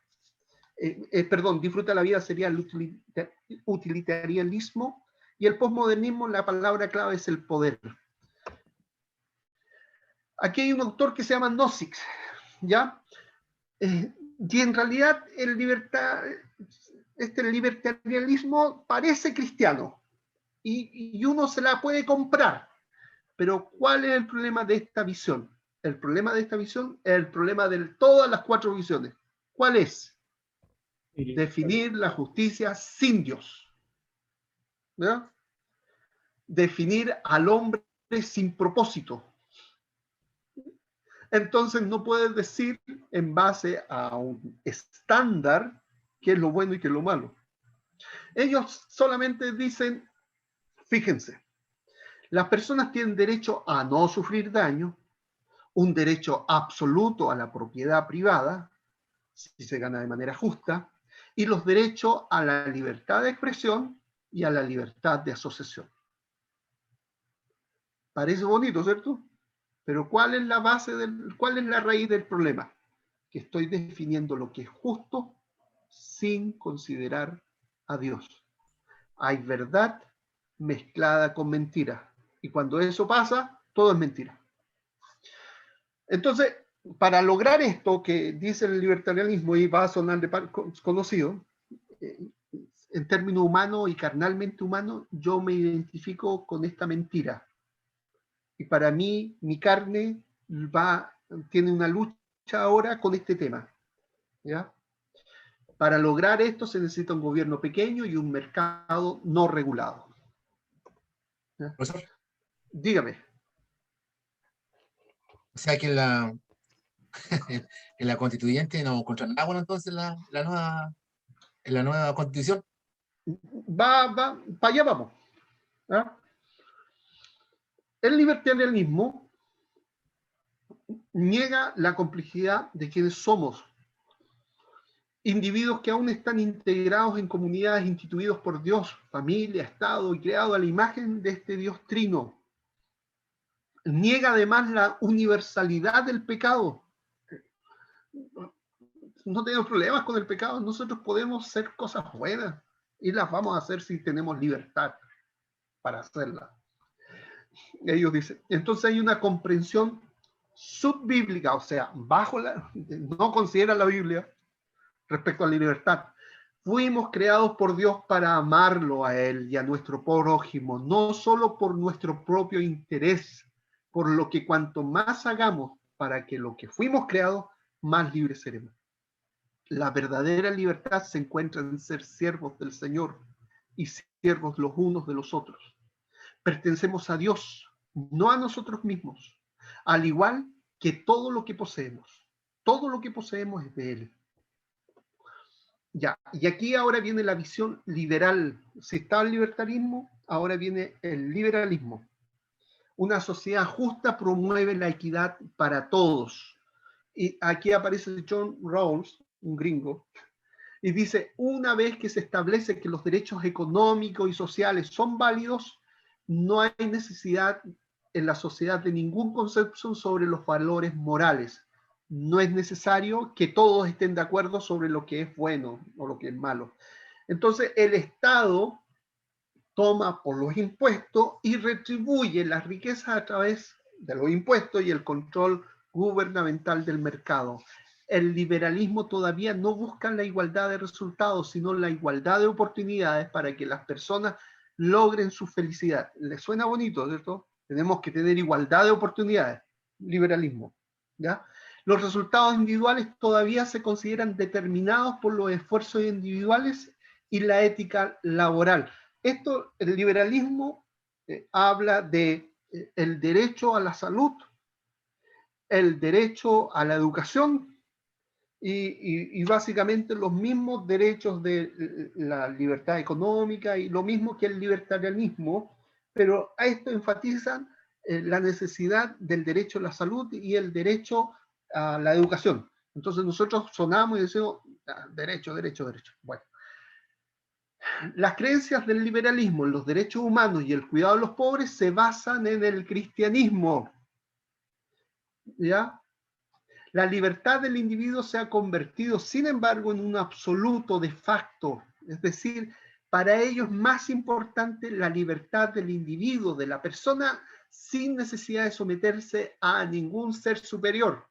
Perdón, disfruta la vida sería el utilitarianismo, y el posmodernismo, la palabra clave es el poder. Aquí hay un autor que se llama Nozick, ¿ya? Y en realidad el libertarianismo parece cristiano, y uno se la puede comprar, pero ¿cuál es el problema de esta visión? El problema de esta visión es el problema de todas las 4 visiones. ¿Cuál es? Definir la justicia sin Dios, ¿ya? Definir al hombre sin propósito. Entonces no puedes decir en base a un estándar qué es lo bueno y qué es lo malo. Ellos solamente dicen, fíjense, las personas tienen derecho a no sufrir daño, un derecho absoluto a la propiedad privada, si se gana de manera justa, y los derechos a la libertad de expresión y a la libertad de asociación. Parece bonito, ¿cierto? Pero ¿cuál es la base cuál es la raíz del problema? Que estoy definiendo lo que es justo sin considerar a Dios. Hay verdad mezclada con mentira. Y cuando eso pasa, todo es mentira. Entonces, para lograr esto que dice el libertarianismo, y va a sonar conocido, en términos humanos y carnalmente humanos, yo me identifico con esta mentira. Y para mí, mi carne tiene una lucha ahora con este tema, ¿ya? Para lograr esto se necesita un gobierno pequeño y un mercado no regulado. ¿Ya? Profesor, Dígame. o sea que en la constituyente no encuentran nada bueno entonces en la nueva constitución. Para allá vamos, ¿ya? El libertarianismo niega la complejidad de quienes somos, individuos que aún están integrados en comunidades instituidos por Dios, familia, Estado y creados a la imagen de este Dios trino. Niega además la universalidad del pecado. No tenemos problemas con el pecado, nosotros podemos hacer cosas buenas y las vamos a hacer si tenemos libertad para hacerlas. Ellos dicen, entonces hay una comprensión subbíblica, o sea, no considera la Biblia respecto a la libertad. Fuimos creados por Dios para amarlo a Él y a nuestro prójimo, no solo por nuestro propio interés, por lo que cuanto más hagamos para que lo que fuimos creados, más libres seremos. La verdadera libertad se encuentra en ser siervos del Señor y siervos los unos de los otros. Pertenecemos a Dios, no a nosotros mismos, al igual que todo lo que poseemos. Todo lo que poseemos es de Él. Ya, y aquí ahora viene la visión liberal. Si estaba el libertarismo, ahora viene el liberalismo. Una sociedad justa promueve la equidad para todos. Y aquí aparece John Rawls, un gringo, Y dice, una vez que se establece que los derechos económicos y sociales son válidos, no hay necesidad en la sociedad de ningún concepto sobre los valores morales. No es necesario que todos estén de acuerdo sobre lo que es bueno o lo que es malo. Entonces, el Estado toma por los impuestos y retribuye las riquezas a través de los impuestos y el control gubernamental del mercado. El liberalismo todavía no busca la igualdad de resultados, sino la igualdad de oportunidades para que las personas logren su felicidad. ¿Les suena bonito, cierto? Tenemos que tener igualdad de oportunidades. Liberalismo, ¿ya? Los resultados individuales todavía se consideran determinados por los esfuerzos individuales y la ética laboral. Esto, el liberalismo habla de el derecho a la salud, el derecho a la educación y básicamente los mismos derechos de la libertad económica y lo mismo que el libertarianismo, pero a esto enfatizan la necesidad del derecho a la salud y el derecho a la educación. Entonces nosotros sonamos y decimos, derecho, derecho, derecho. Bueno. Las creencias del liberalismo en los derechos humanos y el cuidado de los pobres se basan en el cristianismo. ¿Ya? La libertad del individuo se ha convertido, sin embargo, en un absoluto de facto. Es decir, para ellos es más importante la libertad del individuo, de la persona, sin necesidad de someterse a ningún ser superior.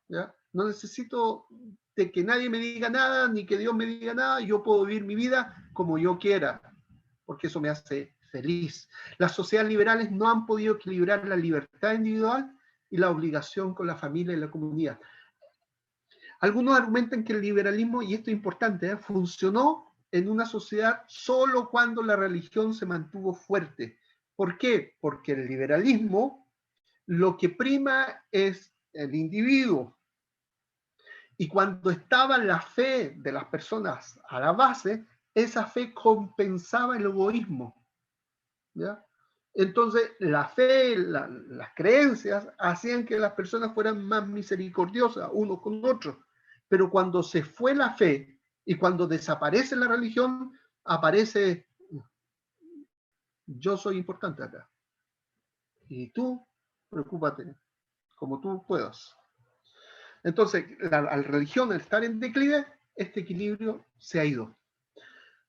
¿Ya? No necesito de que nadie me diga nada, ni que Dios me diga nada, yo puedo vivir mi vida como yo quiera, porque eso me hace feliz. Las sociedades liberales no han podido equilibrar la libertad individual y la obligación con la familia y la comunidad. Algunos argumentan que el liberalismo, y esto es importante, funcionó en una sociedad solo cuando la religión se mantuvo fuerte. ¿Por qué? Porque el liberalismo lo que prima es el individuo. Y cuando estaba la fe de las personas a la base, esa fe compensaba el egoísmo. ¿Ya? Entonces, la fe, las creencias hacían que las personas fueran más misericordiosas unos con otros. Pero cuando se fue la fe y cuando desaparece la religión, aparece, yo soy importante acá. Y tú, preocúpate, como tú puedas. Entonces, la religión, al estar en declive, este equilibrio se ha ido.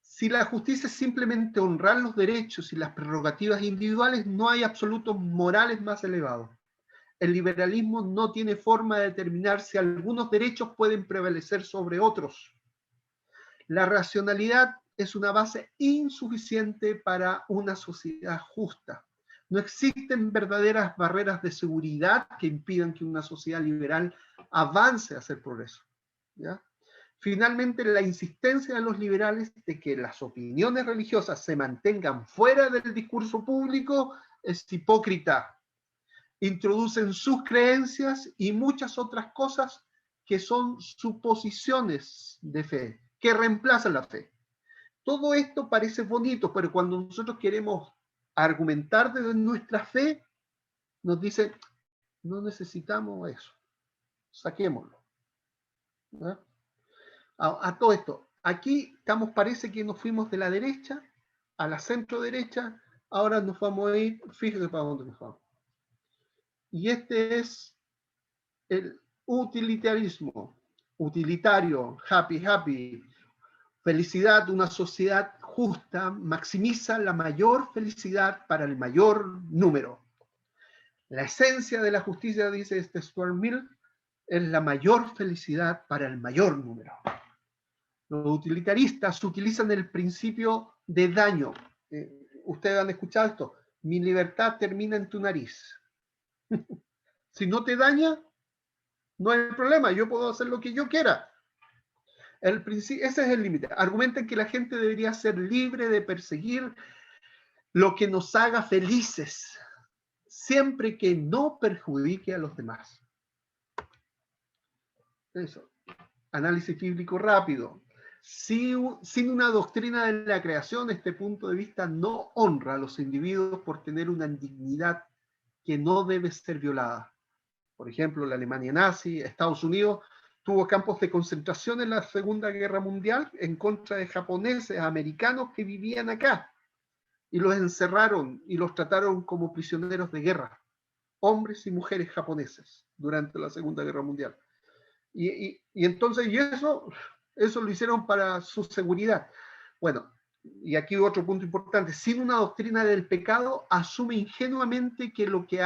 Si la justicia es simplemente honrar los derechos y las prerrogativas individuales, no hay absolutos morales más elevados. El liberalismo no tiene forma de determinar si algunos derechos pueden prevalecer sobre otros. La racionalidad es una base insuficiente para una sociedad justa. No existen verdaderas barreras de seguridad que impidan que una sociedad liberal avance hacia el progreso. ¿Ya? Finalmente, la insistencia de los liberales de que las opiniones religiosas se mantengan fuera del discurso público es hipócrita. Introducen sus creencias y muchas otras cosas que son suposiciones de fe, que reemplazan la fe. Todo esto parece bonito, pero cuando nosotros queremos argumentar desde nuestra fe, nos dicen, no necesitamos eso, saquémoslo. ¿No? A todo esto, aquí estamos, parece que nos fuimos de la derecha a la centro derecha, ahora nos vamos a ir, fíjese para dónde nos vamos. Y este es el utilitarismo, utilitario, happy, felicidad. Una sociedad justa maximiza la mayor felicidad para el mayor número. La esencia de la justicia, dice Stuart Mill, es la mayor felicidad para el mayor número. Los utilitaristas utilizan el principio de daño. Ustedes han escuchado esto. Mi libertad termina en tu nariz. Si no te daña, no hay problema. Yo puedo hacer lo que yo quiera. Ese es el límite. Argumentan que la gente debería ser libre de perseguir lo que nos haga felices, siempre que no perjudique a los demás. Eso. Análisis bíblico rápido. Sin una doctrina de la creación, este punto de vista no honra a los individuos por tener una dignidad que no debe ser violada. Por ejemplo, la Alemania nazi, Estados Unidos, tuvo campos de concentración en la Segunda Guerra Mundial en contra de japoneses, americanos que vivían acá, y los encerraron y los trataron como prisioneros de guerra, hombres y mujeres japoneses, durante la Segunda Guerra Mundial. Y entonces, eso lo hicieron para su seguridad. Bueno, y aquí otro punto importante: sin una doctrina del pecado, asume ingenuamente que lo que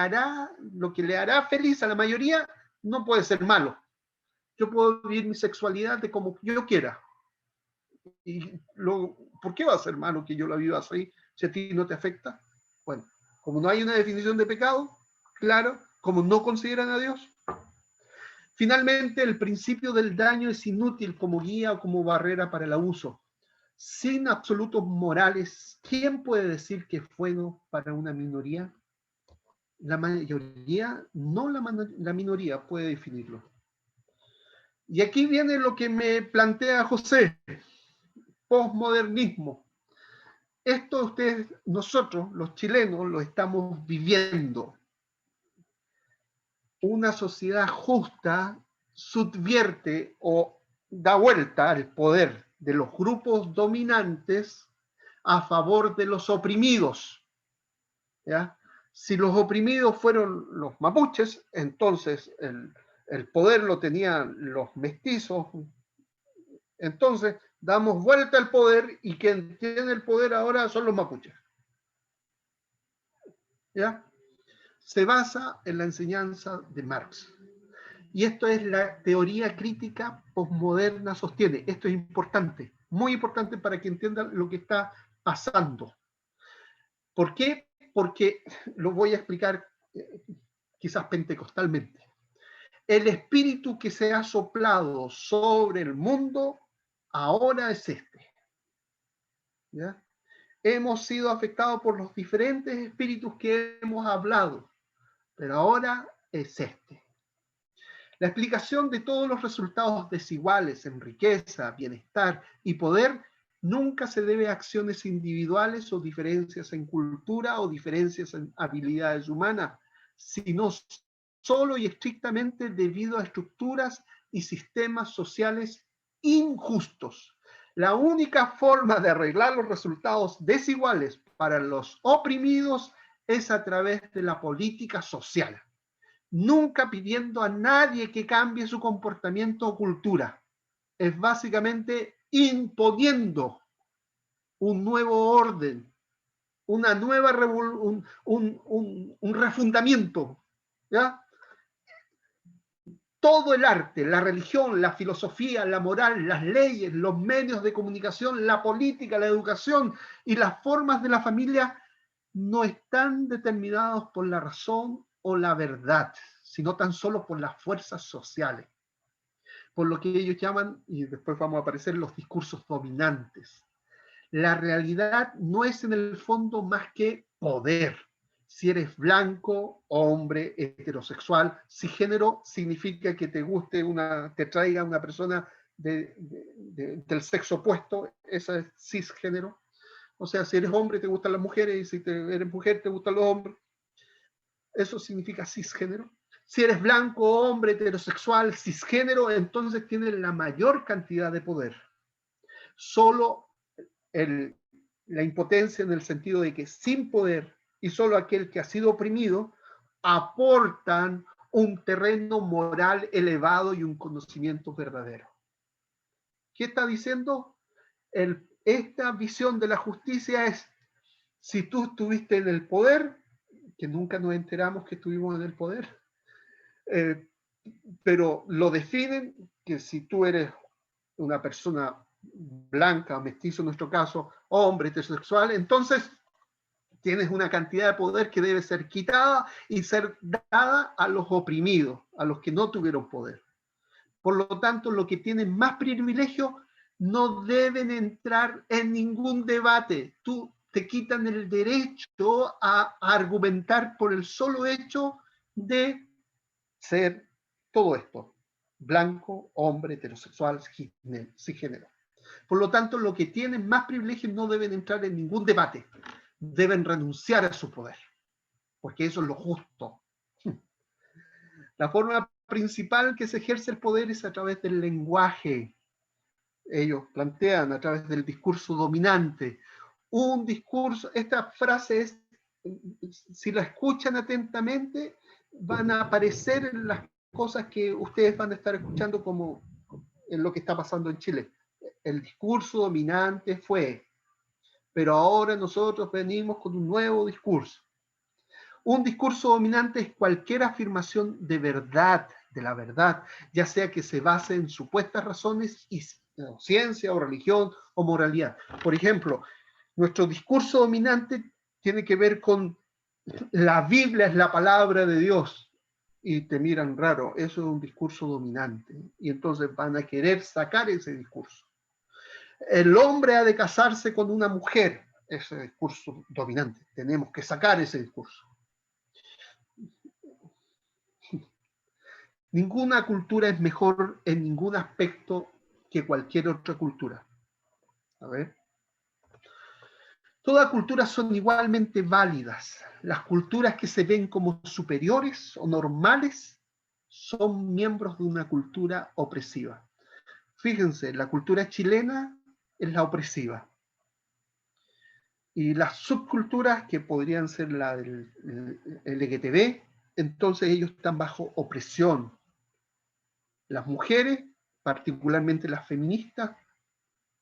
le hará feliz a la mayoría no puede ser malo. Yo puedo vivir mi sexualidad de como yo quiera. ¿Por qué va a ser malo que yo la viva así si a ti no te afecta? Bueno, como no hay una definición de pecado, claro, como no consideran a Dios. Finalmente, el principio del daño es inútil como guía o como barrera para el abuso. Sin absolutos morales, ¿quién puede decir que es bueno para una minoría? La mayoría, no la minoría puede definirlo. Y aquí viene lo que me plantea José: posmodernismo. Esto nosotros, los chilenos, lo estamos viviendo. Una sociedad justa subvierte o da vuelta al poder de los grupos dominantes a favor de los oprimidos. ¿Ya? Si los oprimidos fueron los mapuches, entonces el poder lo tenían los mestizos. Entonces damos vuelta al poder y quien tiene el poder ahora son los mapuches. ¿Ya? Se basa en la enseñanza de Marx. Y esto es la teoría crítica posmoderna sostiene. Esto es importante, muy importante para que entiendan lo que está pasando. ¿Por qué? Porque lo voy a explicar quizás pentecostalmente. El espíritu que se ha soplado sobre el mundo ahora es este. ¿Ya? Hemos sido afectados por los diferentes espíritus que hemos hablado, pero ahora es este. La explicación de todos los resultados desiguales en riqueza, bienestar y poder nunca se debe a acciones individuales o diferencias en cultura o diferencias en habilidades humanas, sino solo y estrictamente debido a estructuras y sistemas sociales injustos. La única forma de arreglar los resultados desiguales para los oprimidos es a través de la política social. Nunca pidiendo a nadie que cambie su comportamiento o cultura. Es básicamente imponiendo un nuevo orden, una nueva un refundamiento. ¿Ya? Todo el arte, la religión, la filosofía, la moral, las leyes, los medios de comunicación, la política, la educación y las formas de la familia no están determinados por la razón o la verdad, sino tan solo por las fuerzas sociales, por lo que ellos llaman, y después vamos a aparecer, los discursos dominantes. La realidad no es en el fondo más que poder. Si eres blanco, hombre, heterosexual, cisgénero significa que te guste te traiga una persona del sexo opuesto, esa es cisgénero. O sea, si eres hombre te gustan las mujeres y si eres mujer te gustan los hombres. Eso significa cisgénero. Si eres blanco, hombre, heterosexual, cisgénero, entonces tienes la mayor cantidad de poder. Solo la impotencia en el sentido de que sin poder y solo aquel que ha sido oprimido aportan un terreno moral elevado y un conocimiento verdadero. ¿Qué está diciendo? Esta visión de la justicia es: si tú estuviste en el poder, que nunca nos enteramos que estuvimos en el poder, pero lo definen que si tú eres una persona blanca, mestizo en nuestro caso, hombre, heterosexual, entonces tienes una cantidad de poder que debe ser quitada y ser dada a los oprimidos, a los que no tuvieron poder. Por lo tanto, los que tienen más privilegio no deben entrar en ningún debate. Te quitan el derecho a argumentar por el solo hecho de ser todo esto: blanco, hombre, heterosexual, cisgénero. Por lo tanto, los que tienen más privilegios no deben entrar en ningún debate. Deben renunciar a su poder, porque eso es lo justo. La forma principal que se ejerce el poder es a través del lenguaje. Ellos plantean a través del discurso dominante. Un discurso, esta frase es, si la escuchan atentamente, van a aparecer en las cosas que ustedes van a estar escuchando como en lo que está pasando en Chile. El discurso dominante fue, pero ahora nosotros venimos con un nuevo discurso. Un discurso dominante es cualquier afirmación de verdad, de la verdad, ya sea que se base en supuestas razones y ciencia o religión o moralidad. Por ejemplo, nuestro discurso dominante tiene que ver con la Biblia es la palabra de Dios. Y te miran raro, eso es un discurso dominante. Y entonces van a querer sacar ese discurso. El hombre ha de casarse con una mujer, ese discurso dominante. Tenemos que sacar ese discurso. Ninguna cultura es mejor en ningún aspecto que cualquier otra cultura. A ver. Todas culturas son igualmente válidas. Las culturas que se ven como superiores o normales son miembros de una cultura opresiva. Fíjense, la cultura chilena es la opresiva. Y las subculturas, que podrían ser la del LGTB, entonces ellos están bajo opresión. Las mujeres, particularmente las feministas,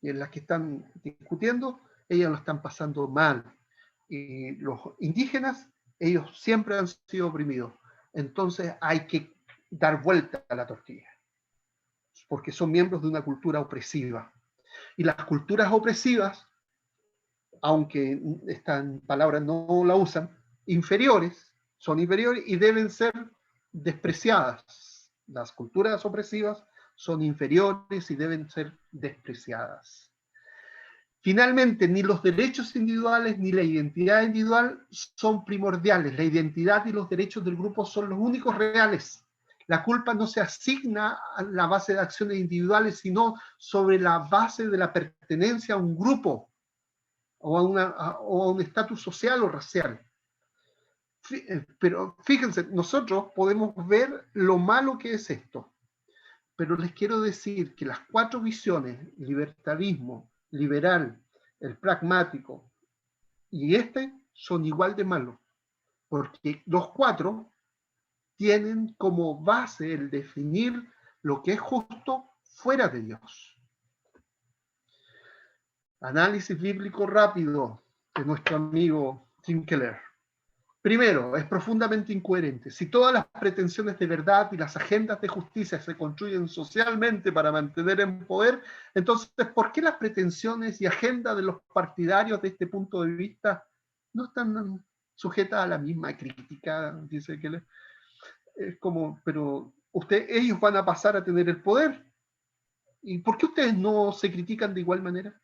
y en las que están discutiendo, ellas lo están pasando mal. Y los indígenas, ellos siempre han sido oprimidos. Entonces hay que dar vuelta a la tortilla, porque son miembros de una cultura opresiva. Y las culturas opresivas, aunque esta palabra no la usan, inferiores, son inferiores y deben ser despreciadas. Las culturas opresivas son inferiores y deben ser despreciadas. Finalmente, ni los derechos individuales ni la identidad individual son primordiales. La identidad y los derechos del grupo son los únicos reales. La culpa no se asigna a la base de acciones individuales, sino sobre la base de la pertenencia a un grupo o a un estatus social o racial. Pero fíjense, nosotros podemos ver lo malo que es esto, pero les quiero decir que las cuatro visiones, libertarismo, liberal, el pragmático y son igual de malos, porque los cuatro tienen como base el definir lo que es justo fuera de Dios. Análisis bíblico rápido de nuestro amigo Tim Keller. Primero, es profundamente incoherente. Si todas las pretensiones de verdad y las agendas de justicia se construyen socialmente para mantener en poder, entonces, ¿por qué las pretensiones y agendas de los partidarios de este punto de vista no están sujetas a la misma crítica? Dice Keller. Es como, pero ellos van a pasar a tener el poder. ¿Y por qué ustedes no se critican de igual manera?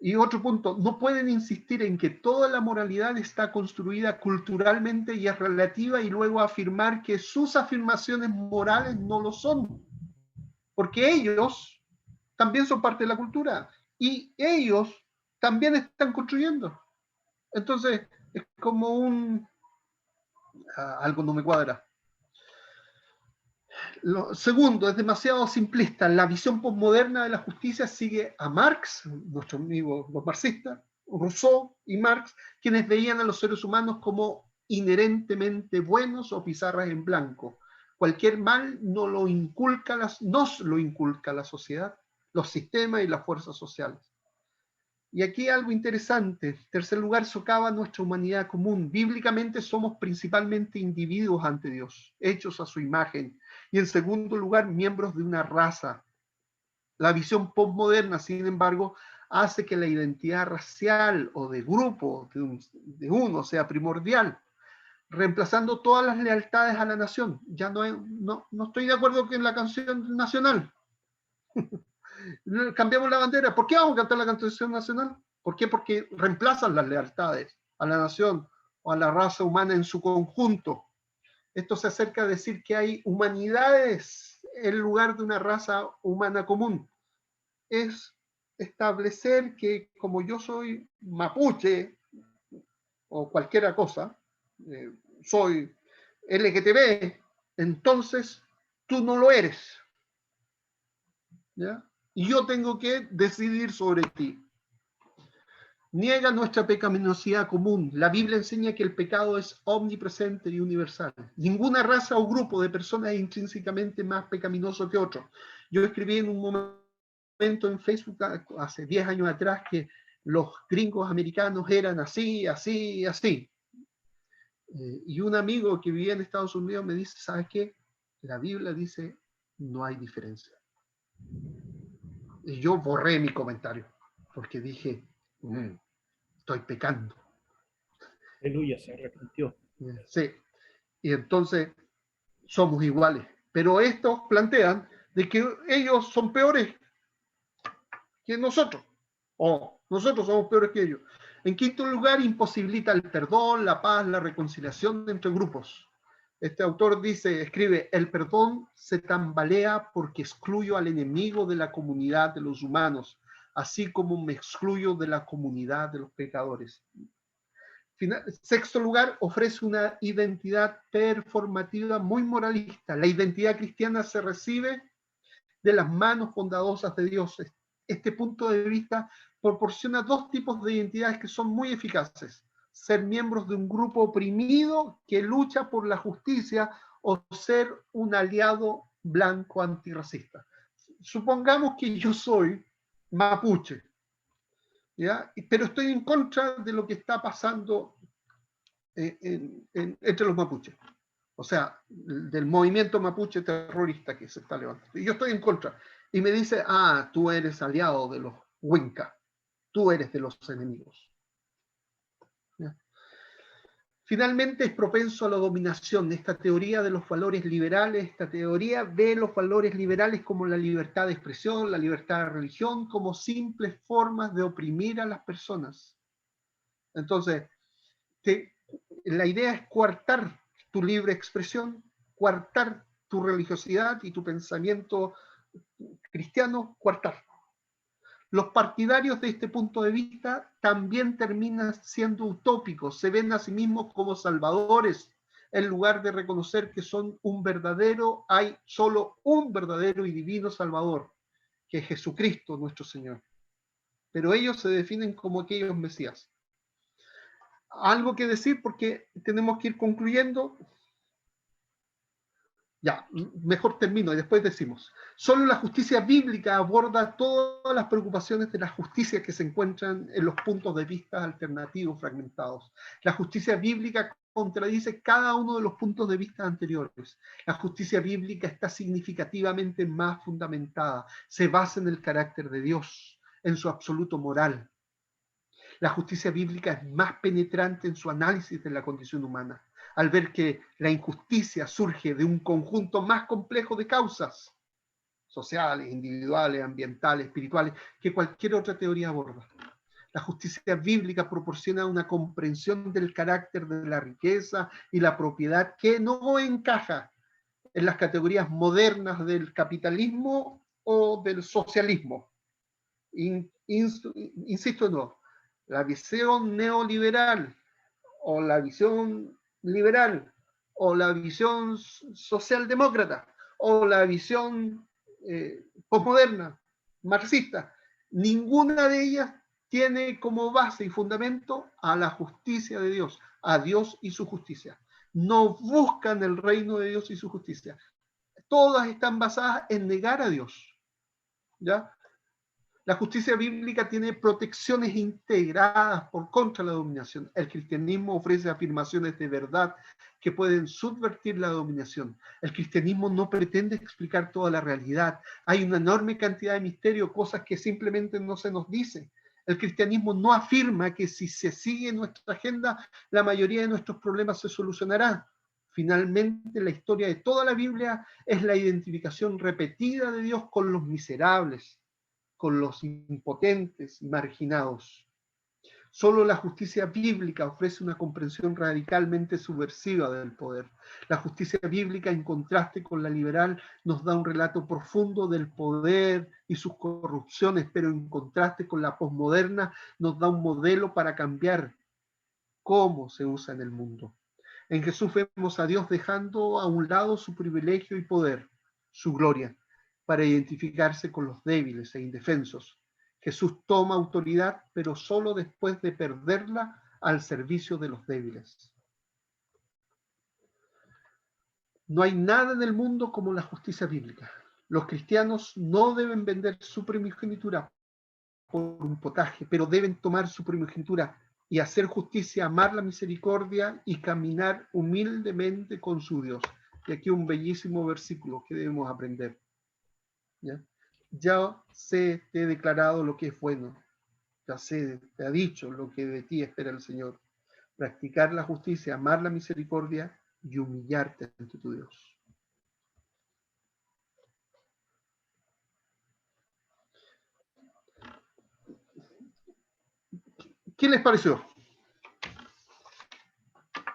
Y otro punto, no pueden insistir en que toda la moralidad está construida culturalmente y es relativa y luego afirmar que sus afirmaciones morales no lo son. Porque ellos también son parte de la cultura y ellos también están construyendo. Entonces, es como algo no me cuadra. Lo segundo, es demasiado simplista. La visión posmoderna de la justicia sigue a Marx, nuestros amigos los marxistas, Rousseau y Marx, quienes veían a los seres humanos como inherentemente buenos o pizarras en blanco. Cualquier mal nos lo inculca la sociedad, los sistemas y las fuerzas sociales. Y aquí algo interesante. En tercer lugar, socava nuestra humanidad común. Bíblicamente somos principalmente individuos ante Dios, hechos a su imagen. Y en segundo lugar, miembros de una raza. La visión postmoderna, sin embargo, hace que la identidad racial o de grupo de uno sea primordial, reemplazando todas las lealtades a la nación. Ya no estoy de acuerdo con la canción nacional. Cambiamos la bandera. ¿Por qué vamos a cantar la canción nacional? ¿Por qué? Porque reemplazan las lealtades a la nación o a la raza humana en su conjunto. Esto se acerca a decir que hay humanidades en lugar de una raza humana común. Es establecer que como yo soy mapuche o cualquier cosa, soy LGTB, entonces tú no lo eres. ¿Ya? Y yo tengo que decidir sobre ti. Niega nuestra pecaminosidad común. La Biblia enseña que el pecado es omnipresente y universal. Ninguna raza o grupo de personas es intrínsecamente más pecaminoso que otro. Yo escribí en un momento en Facebook hace 10 años atrás que los gringos americanos eran así, así, así. Y un amigo que vivía en Estados Unidos me dice, ¿sabes qué? La Biblia dice, no hay diferencia. Y yo borré mi comentario, porque dije, estoy pecando. Aleluya, se arrepintió. Sí, y entonces somos iguales. Pero estos plantean de que ellos son peores que nosotros, o nosotros somos peores que ellos. En quinto lugar, imposibilita el perdón, la paz, la reconciliación entre grupos. Este autor escribe, el perdón se tambalea porque excluyo al enemigo de la comunidad de los humanos, así como me excluyo de la comunidad de los pecadores. Sexto lugar, ofrece una identidad performativa muy moralista. La identidad cristiana se recibe de las manos bondadosas de Dios. Este punto de vista proporciona dos tipos de identidades que son muy eficaces. Ser miembros de un grupo oprimido que lucha por la justicia o ser un aliado blanco antirracista. Supongamos que yo soy mapuche, ¿ya? Pero estoy en contra de lo que está pasando entre los mapuches. O sea, del movimiento mapuche terrorista que se está levantando. Y yo estoy en contra. Y me dice, tú eres aliado de los Huinca. Tú eres de los enemigos. ¿Ya? Finalmente es propenso a la dominación. Esta teoría de los valores liberales, esta teoría ve los valores liberales como la libertad de expresión, la libertad de religión, como simples formas de oprimir a las personas. Entonces, la idea es coartar tu libre expresión, coartar tu religiosidad y tu pensamiento cristiano, coartar. Los partidarios de este punto de vista también terminan siendo utópicos, se ven a sí mismos como salvadores, en lugar de reconocer que hay solo un verdadero y divino Salvador, que es Jesucristo nuestro Señor. Pero ellos se definen como aquellos Mesías. Algo que decir porque tenemos que ir concluyendo. Ya, mejor termino y después decimos. Solo la justicia bíblica aborda todas las preocupaciones de la justicia que se encuentran en los puntos de vista alternativos fragmentados. La justicia bíblica contradice cada uno de los puntos de vista anteriores. La justicia bíblica está significativamente más fundamentada, se basa en el carácter de Dios, en su absoluto moral. La justicia bíblica es más penetrante en su análisis de la condición humana, al ver que la injusticia surge de un conjunto más complejo de causas sociales, individuales, ambientales, espirituales, que cualquier otra teoría aborda. La justicia bíblica proporciona una comprensión del carácter de la riqueza y la propiedad que no encaja en las categorías modernas del capitalismo o del socialismo. Insisto de nuevo, la visión neoliberal o la visión liberal o la visión socialdemócrata o la visión posmoderna, marxista, ninguna de ellas tiene como base y fundamento a la justicia de Dios, a Dios y su justicia. No buscan el reino de Dios y su justicia. Todas están basadas en negar a Dios. ¿Ya? La justicia bíblica tiene protecciones integradas por contra la dominación. El cristianismo ofrece afirmaciones de verdad que pueden subvertir la dominación. El cristianismo no pretende explicar toda la realidad. Hay una enorme cantidad de misterio, cosas que simplemente no se nos dice. El cristianismo no afirma que si se sigue nuestra agenda, la mayoría de nuestros problemas se solucionarán. Finalmente, la historia de toda la Biblia es la identificación repetida de Dios con los miserables, con los impotentes y marginados. Solo la justicia bíblica ofrece una comprensión radicalmente subversiva del poder. La justicia bíblica, en contraste con la liberal, nos da un relato profundo del poder y sus corrupciones, pero en contraste con la posmoderna, nos da un modelo para cambiar cómo se usa en el mundo. En Jesús vemos a Dios dejando a un lado su privilegio y poder. su gloria, para identificarse con los débiles e indefensos. Jesús toma autoridad, pero solo después de perderla al servicio de los débiles. No hay nada en el mundo como la justicia bíblica. Los cristianos no deben vender su primogenitura por un potaje, pero deben tomar su primogenitura y hacer justicia, amar la misericordia y caminar humildemente con su Dios. Y aquí un bellísimo versículo que debemos aprender. ¿Ya? Ya sé, te he declarado lo que es bueno. Ya sé, te ha dicho lo que de ti espera el Señor. Practicar la justicia, amar la misericordia y humillarte ante tu Dios. ¿Qué les pareció?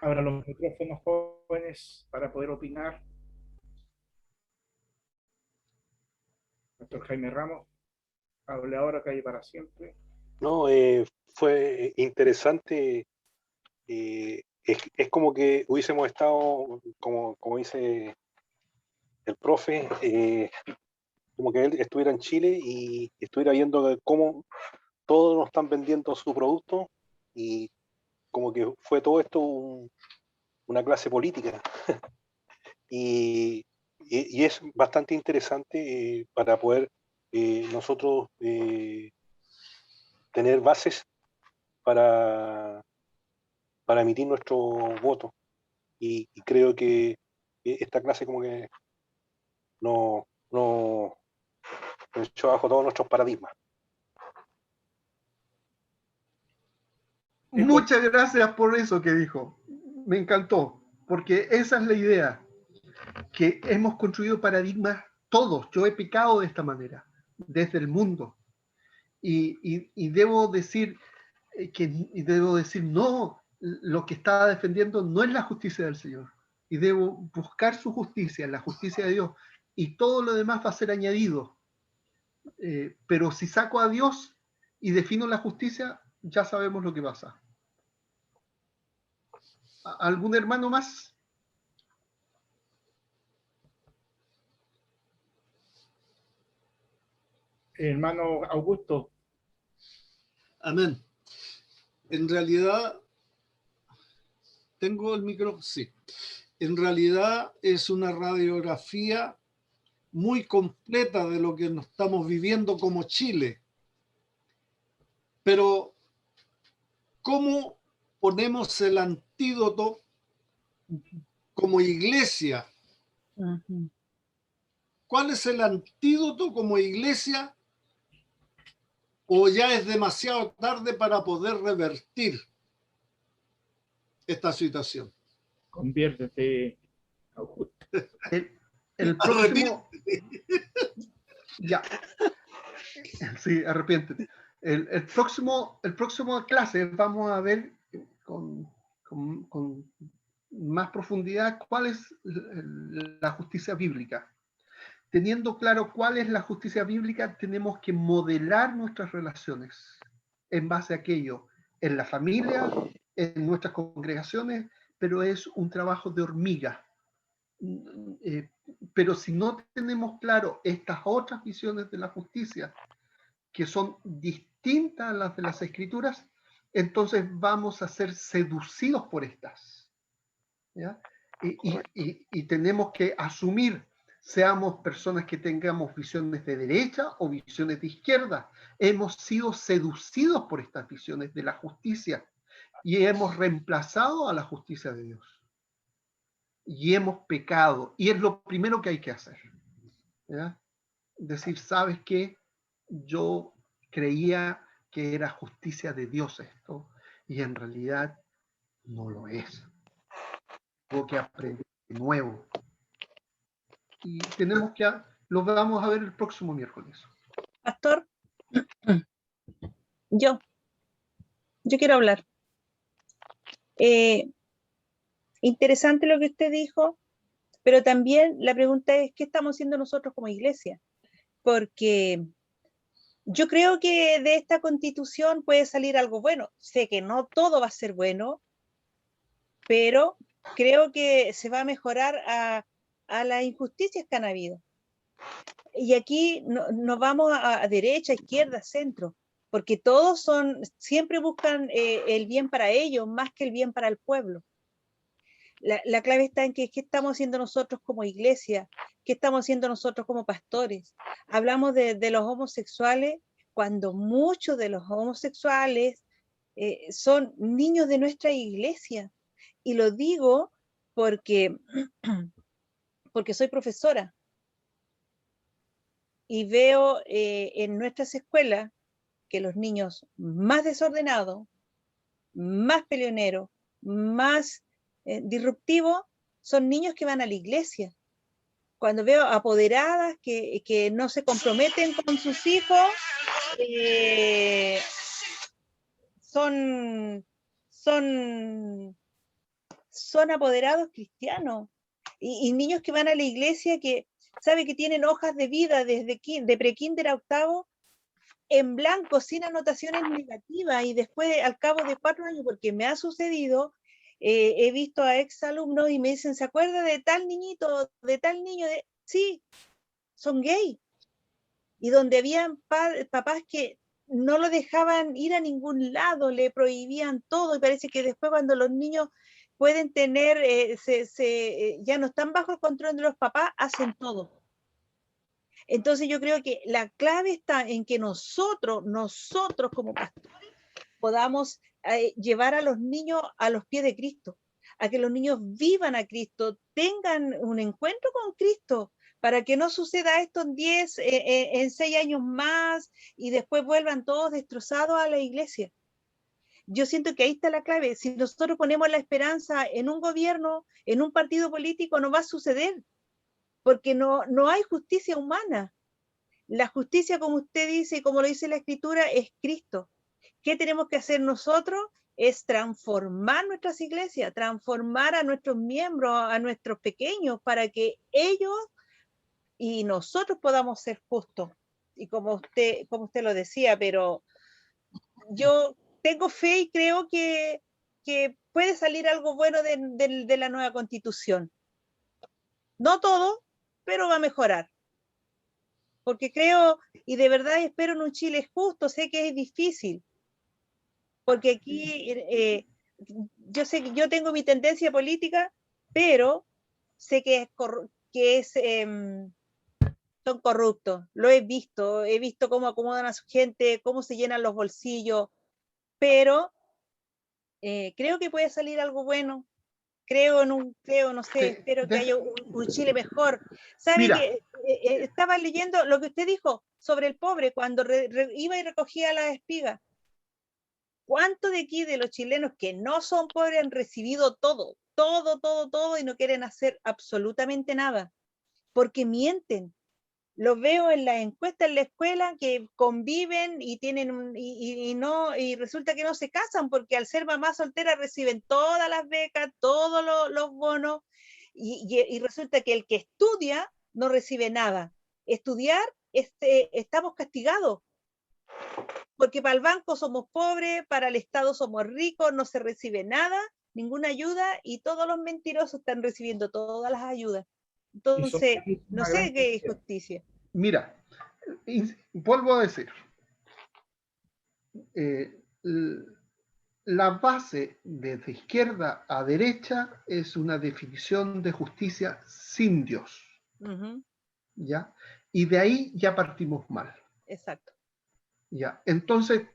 Ahora los micrófonos jóvenes para poder opinar. Doctor Jaime Ramos, hable ahora, calle para siempre. No, fue interesante. Es como que hubiésemos estado, como dice el profe, como que él estuviera en Chile y estuviera viendo cómo todos nos están vendiendo su producto y como que fue todo esto una clase política. y es bastante interesante para poder nosotros tener bases para emitir nuestro voto. Y creo que esta clase como que nos echó abajo todos nuestros paradigmas. Muchas gracias por eso que dijo. Me encantó, porque esa es la idea, que hemos construido paradigmas todos. Yo he pecado de esta manera, desde el mundo. Y debo decir no, lo que está defendiendo no es la justicia del Señor. Y debo buscar su justicia, la justicia de Dios. Y todo lo demás va a ser añadido. Pero si saco a Dios y defino la justicia, ya sabemos lo que pasa. ¿Algún hermano más? Hermano Augusto. Amén. En realidad, ¿tengo el micrófono? Sí. En realidad es una radiografía muy completa de lo que nos estamos viviendo como Chile. Pero, ¿cómo ponemos el antídoto como iglesia? ¿Cuál es el antídoto como iglesia? ¿O ya es demasiado tarde para poder revertir esta situación? Conviértete, Augusto. El próximo... Ya. Sí, arrepiéntete. El próximo clase vamos a ver con más profundidad cuál es la justicia bíblica. Teniendo claro cuál es la justicia bíblica, tenemos que modelar nuestras relaciones en base a aquello, en la familia, en nuestras congregaciones, pero es un trabajo de hormiga. Pero si no tenemos claro estas otras visiones de la justicia, que son distintas a las de las Escrituras, entonces vamos a ser seducidos por estas. ¿Ya? Y tenemos que asumir, seamos personas que tengamos visiones de derecha o visiones de izquierda, hemos sido seducidos por estas visiones de la justicia y hemos reemplazado a la justicia de Dios. Y hemos pecado. Y es lo primero que hay que hacer. ¿Ya? Decir, ¿sabes qué? Yo creía que era justicia de Dios esto, y en realidad no lo es. Tengo que aprender de nuevo. Y tenemos que, lo vamos a ver el próximo miércoles. Pastor, yo quiero hablar. Interesante lo que usted dijo, pero también la pregunta es, ¿qué estamos haciendo nosotros como iglesia? Porque yo creo que de esta constitución puede salir algo bueno. Sé que no todo va a ser bueno, pero creo que se va a mejorar a las injusticias que han habido. Y aquí nos vamos a derecha, izquierda, centro, porque todos siempre buscan el bien para ellos más que el bien para el pueblo. La clave está en que qué estamos haciendo nosotros como iglesia, qué estamos haciendo nosotros como pastores. Hablamos de los homosexuales, cuando muchos de los homosexuales son niños de nuestra iglesia. Y lo digo porque soy profesora y veo en nuestras escuelas que los niños más desordenados, más peleoneros, más disruptivos, son niños que van a la iglesia. Cuando veo apoderadas que no se comprometen con sus hijos, son apoderados cristianos. Y niños que van a la iglesia que sabe que tienen hojas de vida desde de prekinder a octavo en blanco, sin anotaciones negativas, y después al cabo de 4 años, porque me ha sucedido, he visto a ex alumnos y me dicen, ¿se acuerda de tal niñito, de tal niño? Sí, son gay. Y donde habían papás que no lo dejaban ir a ningún lado, le prohibían todo, y parece que después cuando los niños pueden tener, ya no están bajo el control de los papás, hacen todo. Entonces yo creo que la clave está en que nosotros como pastores podamos llevar a los niños a los pies de Cristo, a que los niños vivan a Cristo, tengan un encuentro con Cristo, para que no suceda esto en 10, en 6 años más, y después vuelvan todos destrozados a la iglesia. Yo siento que ahí está la clave. Si nosotros ponemos la esperanza en un gobierno, en un partido político, no va a suceder, porque no hay justicia humana. La justicia, como usted dice y como lo dice la Escritura, es Cristo. ¿Qué tenemos que hacer nosotros? Es transformar nuestras iglesias, transformar a nuestros miembros, a nuestros pequeños, para que ellos y nosotros podamos ser justos. Y como usted lo decía, pero yo tengo fe y creo que puede salir algo bueno de la nueva Constitución. No todo, pero va a mejorar. Porque creo, y de verdad espero en un Chile justo, sé que es difícil, porque aquí yo sé que yo tengo mi tendencia política, pero sé que son corruptos, lo he visto cómo acomodan a su gente, cómo se llenan los bolsillos, pero creo que puede salir algo bueno. No sé, sí, espero que haya un Chile mejor. ¿Sabe que estaba leyendo lo que usted dijo sobre el pobre cuando iba y recogía las espigas? ¿Cuánto de aquí, de los chilenos que no son pobres, han recibido todo y no quieren hacer absolutamente nada? Porque mienten. Lo veo en las encuestas en la escuela que conviven y tienen y resulta que no se casan porque al ser mamá soltera reciben todas las becas, todos los bonos y resulta que el que estudia no recibe nada. Estudiar, estamos castigados porque para el banco somos pobres, para el Estado somos ricos, no se recibe nada, ninguna ayuda, y todos los mentirosos están recibiendo todas las ayudas. Entonces, no sé qué es justicia. Mira, vuelvo a decir, la base desde izquierda a derecha es una definición de justicia sin Dios. ¿Ya? Y de ahí ya partimos mal. Exacto. ¿Ya? Entonces,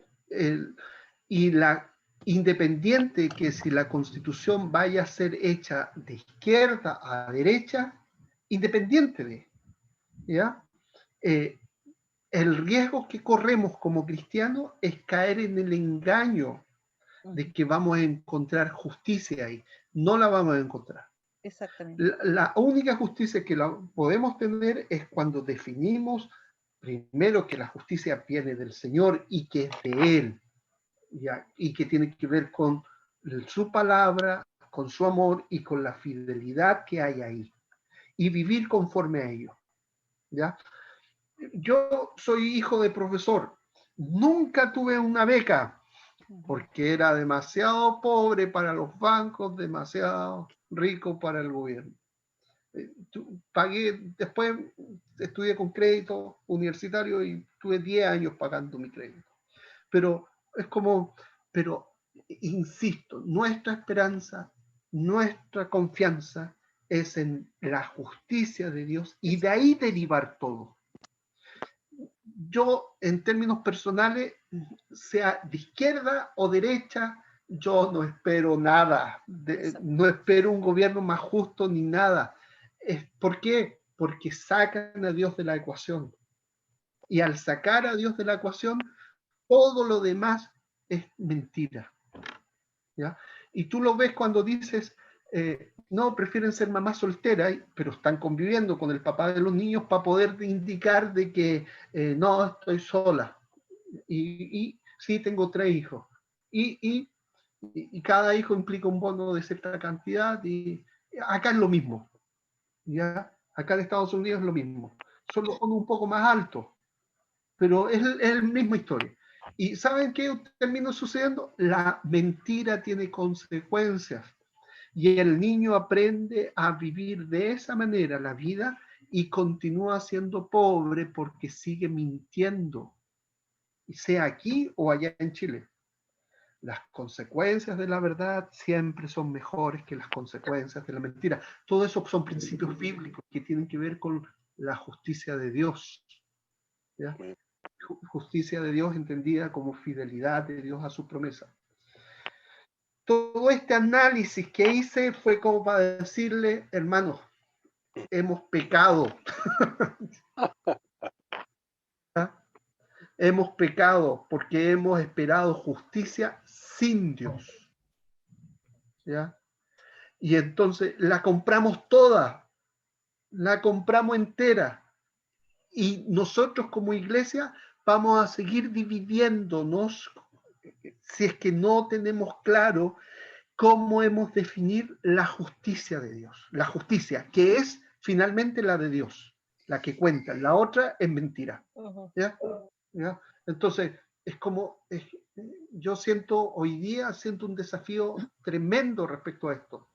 independiente que si la Constitución vaya a ser hecha de izquierda a derecha, independiente de, ¿ya? El riesgo que corremos como cristianos es caer en el engaño de que vamos a encontrar justicia ahí. No la vamos a encontrar. Exactamente. La única justicia que la podemos tener es cuando definimos primero que la justicia viene del Señor y que es de Él, ¿ya? Y que tiene que ver con su palabra, con su amor y con la fidelidad que hay ahí. Y vivir conforme a ello, ¿ya? Yo soy hijo de profesor. Nunca tuve una beca porque era demasiado pobre para los bancos, demasiado rico para el gobierno. Pagué, después estudié con crédito universitario y tuve 10 años pagando mi crédito. Pero es como, pero insisto, nuestra esperanza, nuestra confianza es en la justicia de Dios y de ahí derivar todo. Yo, en términos personales, sea de izquierda o derecha, yo no espero nada, no espero un gobierno más justo ni nada. ¿Por qué? Porque sacan a Dios de la ecuación. Y al sacar a Dios de la ecuación, todo lo demás es mentira. ¿Ya? Y tú lo ves cuando dices, no, prefieren ser mamás solteras, pero están conviviendo con el papá de los niños para poder indicar de que no, estoy sola. Y sí, tengo 3 hijos. Y cada hijo implica un bono de cierta cantidad. Y acá es lo mismo. ¿Ya? Acá en Estados Unidos es lo mismo. Son los bonos un poco más altos, pero es la misma historia. ¿Y saben qué termina sucediendo? La mentira tiene consecuencias. Y el niño aprende a vivir de esa manera la vida y continúa siendo pobre porque sigue mintiendo, sea aquí o allá en Chile. Las consecuencias de la verdad siempre son mejores que las consecuencias de la mentira. Todo eso son principios bíblicos que tienen que ver con la justicia de Dios. ¿Ya? Justicia de Dios entendida como fidelidad de Dios a su promesa. Todo este análisis que hice fue como para decirle, hermanos, hemos pecado. ¿Ah? Hemos pecado porque hemos esperado justicia sin Dios. ¿Ya? Y entonces la compramos toda, la compramos entera. Y nosotros como iglesia vamos a seguir dividiéndonos si es que no tenemos claro cómo hemos de definir la justicia de Dios. La justicia, que es finalmente la de Dios, la que cuenta. La otra es mentira. ¿Ya? ¿Ya? Entonces, es como, yo hoy día siento un desafío tremendo respecto a esto,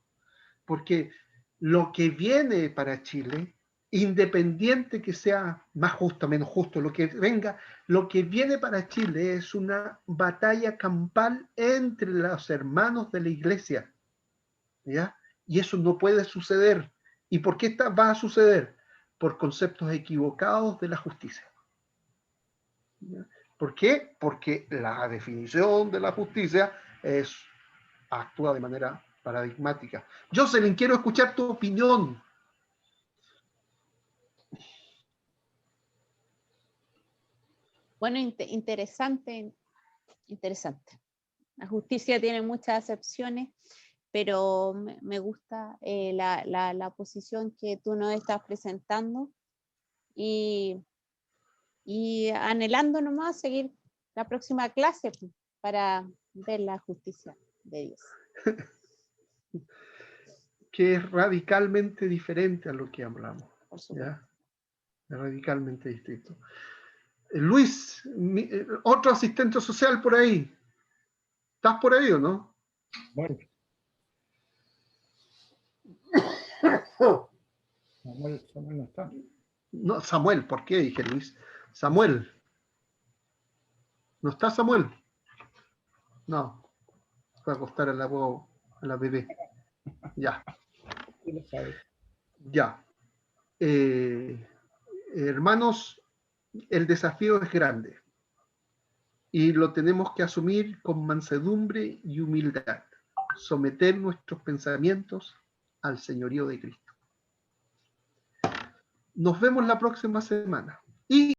porque lo que viene para Chile, independiente que sea más justo, menos justo, lo que venga, lo que viene para Chile es una batalla campal entre los hermanos de la iglesia, ¿ya? Y eso no puede suceder. ¿Y por qué va a suceder? Por conceptos equivocados de la justicia. ¿Ya? ¿Por qué? Porque la definición de la justicia actúa de manera paradigmática. Jocelyn, quiero escuchar tu opinión. Bueno, interesante. La justicia tiene muchas acepciones, pero me gusta la posición que tú nos estás presentando y anhelando nomás seguir la próxima clase para ver la justicia de Dios. Que es radicalmente diferente a lo que hablamos. Por supuesto. ¿Ya? Es radicalmente distinto. Luis, otro asistente social por ahí. ¿Estás por ahí o no? Bueno. Samuel no está. No, Samuel, ¿por qué dije Luis? Samuel. ¿No está Samuel? No. Fue a acostar a la bebé. Ya. Ya. Hermanos, el desafío es grande y lo tenemos que asumir con mansedumbre y humildad. Someter nuestros pensamientos al señorío de Cristo. Nos vemos la próxima semana. Y